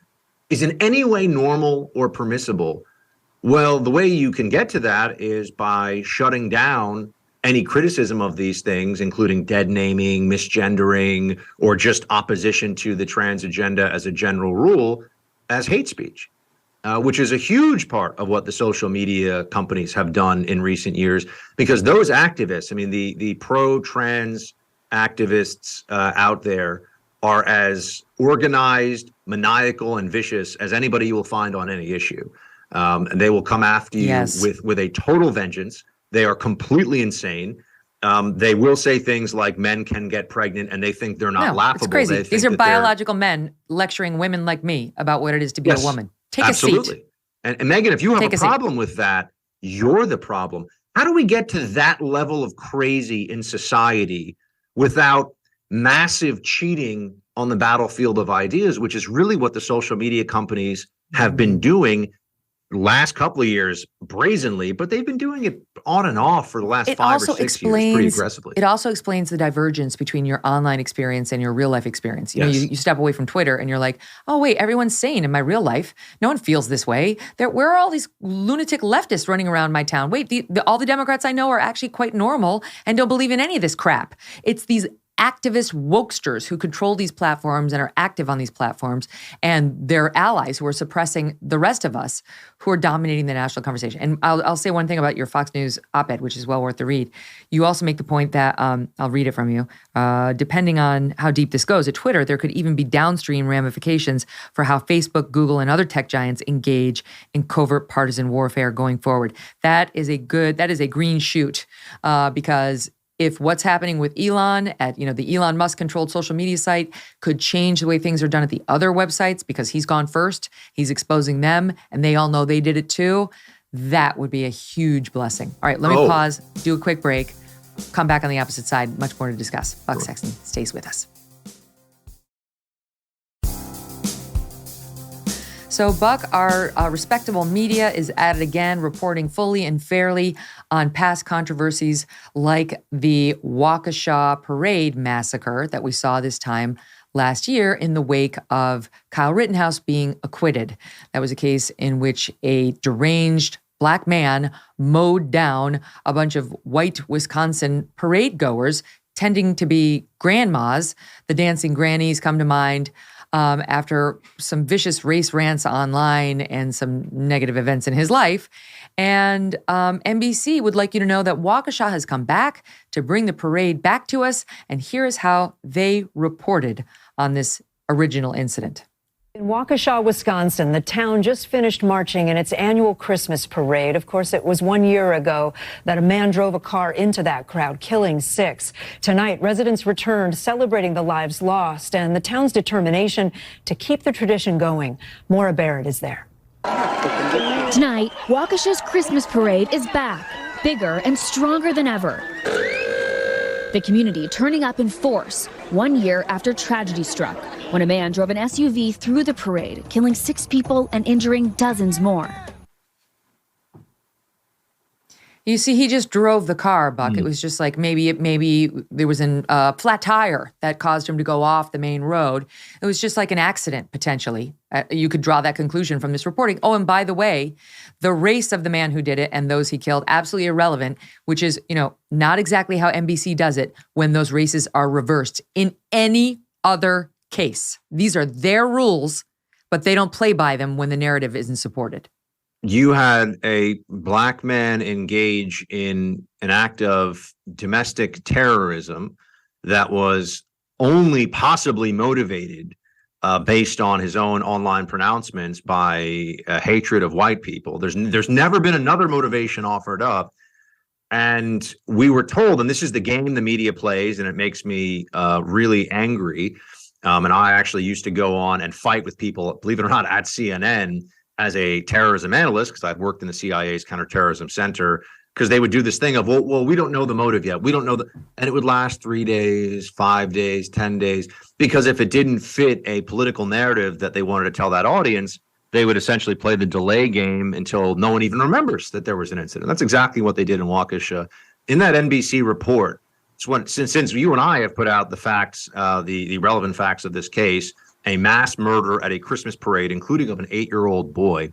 is in any way normal or permissible. Well, the way you can get to that is by shutting down any criticism of these things, including dead naming, misgendering, or just opposition to the trans agenda as a general rule, as hate speech, which is a huge part of what the social media companies have done in recent years. Because those activists, I mean, the pro-trans activists out there are as organized, maniacal, and vicious as anybody you will find on any issue. And they will come after you with a total vengeance. They are completely insane. They will say things like men can get pregnant, and they think they're not laughable. It's crazy. These are biological men lecturing women like me about what it is to be a woman. Take a seat. And Megyn, if you have a problem with that, you're the problem. How do we get to that level of crazy in society without massive cheating on the battlefield of ideas, which is really what the social media companies have been doing last couple of years brazenly, but they've been doing it on and off for the last 5 or 6 years pretty aggressively. It also explains the divergence between your online experience and your real life experience. You know, you step away from Twitter and you're like, oh, wait, everyone's sane in my real life. No one feels this way. Where are all these lunatic leftists running around my town? Wait, all the Democrats I know are actually quite normal and don't believe in any of this crap. It's these activist wokesters who control these platforms and are active on these platforms, and their allies who are suppressing the rest of us who are dominating the national conversation. And I'll say one thing about your Fox News op-ed, which is well worth the read. You also make the point that, I'll read it from you, depending on how deep this goes, at Twitter, there could even be downstream ramifications for how Facebook, Google, and other tech giants engage in covert partisan warfare going forward. That is a green shoot, because if what's happening with Elon at, you know, the Elon Musk controlled social media site could change the way things are done at the other websites because he's gone first, he's exposing them, and they all know they did it too, that would be a huge blessing. All right, let me pause, do a quick break, come back on the opposite side, much more to discuss. Buck Sexton stays with us. So, Buck, our respectable media is at it again, reporting fully and fairly on past controversies like the Waukesha Parade massacre that we saw this time last year in the wake of Kyle Rittenhouse being acquitted. That was a case in which a deranged Black man mowed down a bunch of white Wisconsin parade goers, tending to be grandmas. The dancing grannies come to mind. After some vicious race rants online and some negative events in his life. And NBC would like you to know that Waukesha has come back to bring the parade back to us. And here is how they reported on this original incident. In Waukesha, Wisconsin, the town just finished marching in its annual Christmas parade. Of course, it was 1 year ago that a man drove a car into that crowd, killing 6. Tonight, residents returned, celebrating the lives lost and the town's determination to keep the tradition going. Maura Barrett is there. Tonight, Waukesha's Christmas parade is back, bigger and stronger than ever. The community turning up in force 1 year after tragedy struck, when a man drove an SUV through the parade, killing 6 people and injuring dozens more. You see, he just drove the car, Buck. It was just like maybe there was a flat tire that caused him to go off the main road. It was just like an accident, potentially. You could draw that conclusion from this reporting. Oh, and by the way, the race of the man who did it and those he killed, absolutely irrelevant, which is, not exactly how NBC does it when those races are reversed in any other case. These are their rules, but they don't play by them when the narrative isn't supported. You had a black man engage in an act of domestic terrorism that was only possibly motivated based on his own online pronouncements by hatred of white people. There's never been another motivation offered up. And we were told, and this is the game the media plays, and it makes me really angry. And I actually used to go on and fight with people, believe it or not, at CNN as a terrorism analyst, because I've worked in the CIA's counterterrorism center, because they would do this thing of, well, we don't know the motive yet. We don't know and it would last 3 days, 5 days, 10 days, because if it didn't fit a political narrative that they wanted to tell that audience, they would essentially play the delay game until no one even remembers that there was an incident. That's exactly what they did in Waukesha. In that NBC report, since you and I have put out the facts, the relevant facts of this case, a mass murder at a Christmas parade, including of an 8-year-old boy.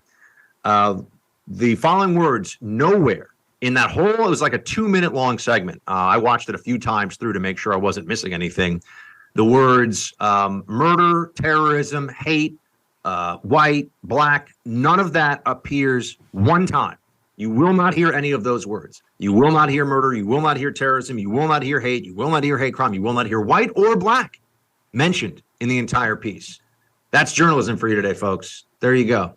The following words, nowhere in that whole, it was like a 2-minute long segment. I watched it a few times through to make sure I wasn't missing anything. The words murder, terrorism, hate, white, black, none of that appears one time. You will not hear any of those words. You will not hear murder. You will not hear terrorism. You will not hear hate. You will not hear hate crime. You will not hear white or black mentioned in the entire piece. That's journalism for you today, folks. There you go.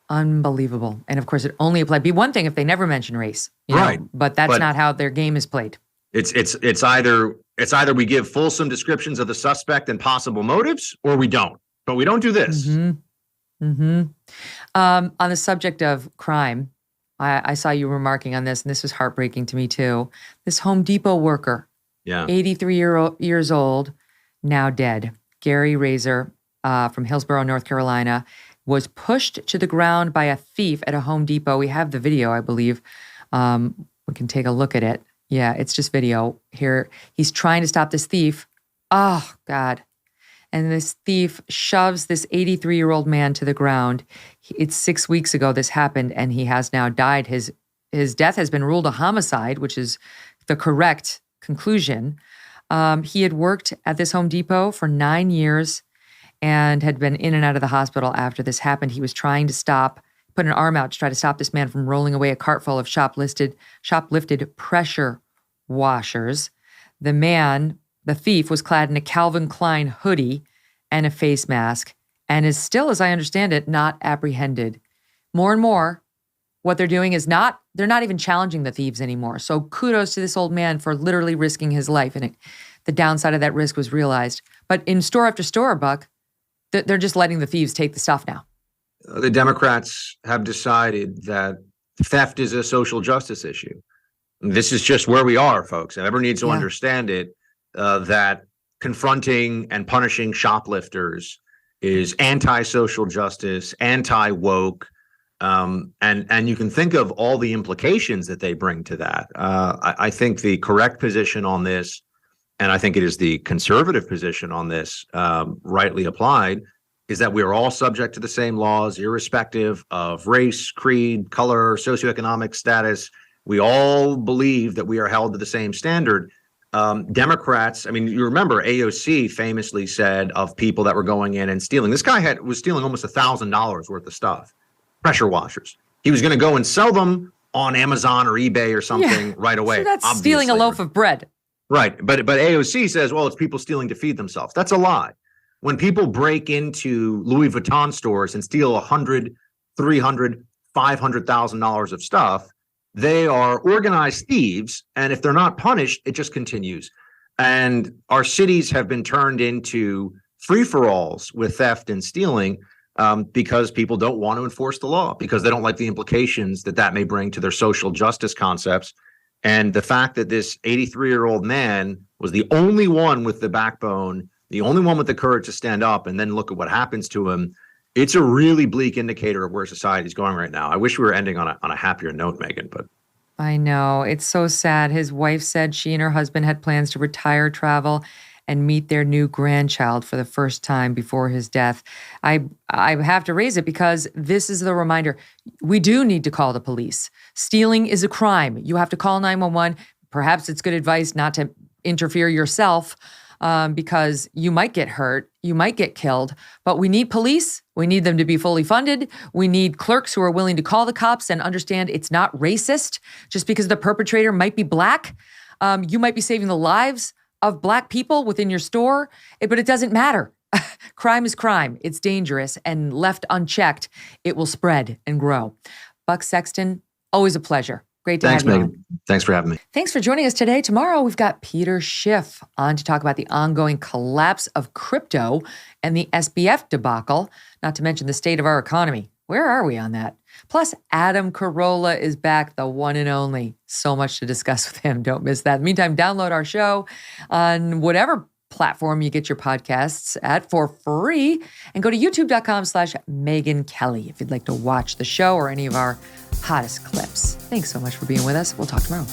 Unbelievable. And of course, it only applied. Be one thing if they never mention race, right? But that's not how their game is played. It's either we give fulsome descriptions of the suspect and possible motives, or we don't. But we don't do this. On the subject of crime, I saw you remarking on this, and this was heartbreaking to me too. This Home Depot worker, 83 years old, now dead. Gary Razor from Hillsborough, North Carolina, was pushed to the ground by a thief at a Home Depot. We have the video, I believe. We can take a look at it. Yeah, it's just video. Here, he's trying to stop this thief. Oh, God. And this thief shoves this 83-year-old man to the ground. It's 6 weeks ago this happened, and he has now died. His death has been ruled a homicide, which is the correct conclusion. He had worked at this Home Depot for 9 years and had been in and out of the hospital after this happened. He was trying to put an arm out to try to stop this man from rolling away a cart full of shoplifted pressure washers. The thief was clad in a Calvin Klein hoodie and a face mask and is still, as I understand it, not apprehended. More and more, what they're doing is they're not even challenging the thieves anymore. So kudos to this old man for literally risking his life. And the downside of that risk was realized. But in store after store, Buck, they're just letting the thieves take the stuff now. The Democrats have decided that theft is a social justice issue. This is just where we are, folks. And everyone needs to understand it, that confronting and punishing shoplifters is anti-social justice, anti-woke, and you can think of all the implications that they bring to that. I think the correct position on this, and I think it is the conservative position on this, rightly applied, is that we are all subject to the same laws, irrespective of race, creed, color, socioeconomic status. We all believe that we are held to the same standard. Democrats, I mean, you remember AOC famously said of people that were going in and stealing. This guy was stealing almost $1,000 worth of stuff, pressure washers. He was going to go and sell them on Amazon or eBay or something right away. So that's stealing a loaf of bread. Right. But AOC says, well, it's people stealing to feed themselves. That's a lie. When people break into Louis Vuitton stores and steal $100,000, $300,000, $500,000 of stuff, they are organized thieves. And if they're not punished, it just continues. And our cities have been turned into free-for-alls with theft and stealing because people don't want to enforce the law, because they don't like the implications that may bring to their social justice concepts. And the fact that this 83-year-old man was the only one with the backbone, the only one with the courage to stand up, and then look at what happens to him. It's a really bleak indicator of where society's going right now. I wish we were ending on a happier note, Megyn, but I know. It's so sad. His wife said she and her husband had plans to retire, travel, and meet their new grandchild for the first time before his death. I have to raise it because this is the reminder. We do need to call the police. Stealing is a crime. You have to call 911. Perhaps it's good advice not to interfere yourself because you might get hurt, you might get killed, but we need police. We need them to be fully funded. We need clerks who are willing to call the cops and understand it's not racist. Just because the perpetrator might be Black, you might be saving the lives of Black people within your store, but it doesn't matter. Crime is crime. It's dangerous, and left unchecked, it will spread and grow. Buck Sexton, always a pleasure. Great to have you on. Thanks for having me. Thanks for joining us today. Tomorrow, we've got Peter Schiff on to talk about the ongoing collapse of crypto and the SBF debacle, not to mention the state of our economy. Where are we on that? Plus, Adam Carolla is back, the one and only. So much to discuss with him. Don't miss that. In the meantime, download our show on whatever platform you get your podcasts at for free, and go to youtube.com/Megyn Kelly if you'd like to watch the show or any of our hottest clips. Thanks so much for being with us. We'll talk tomorrow.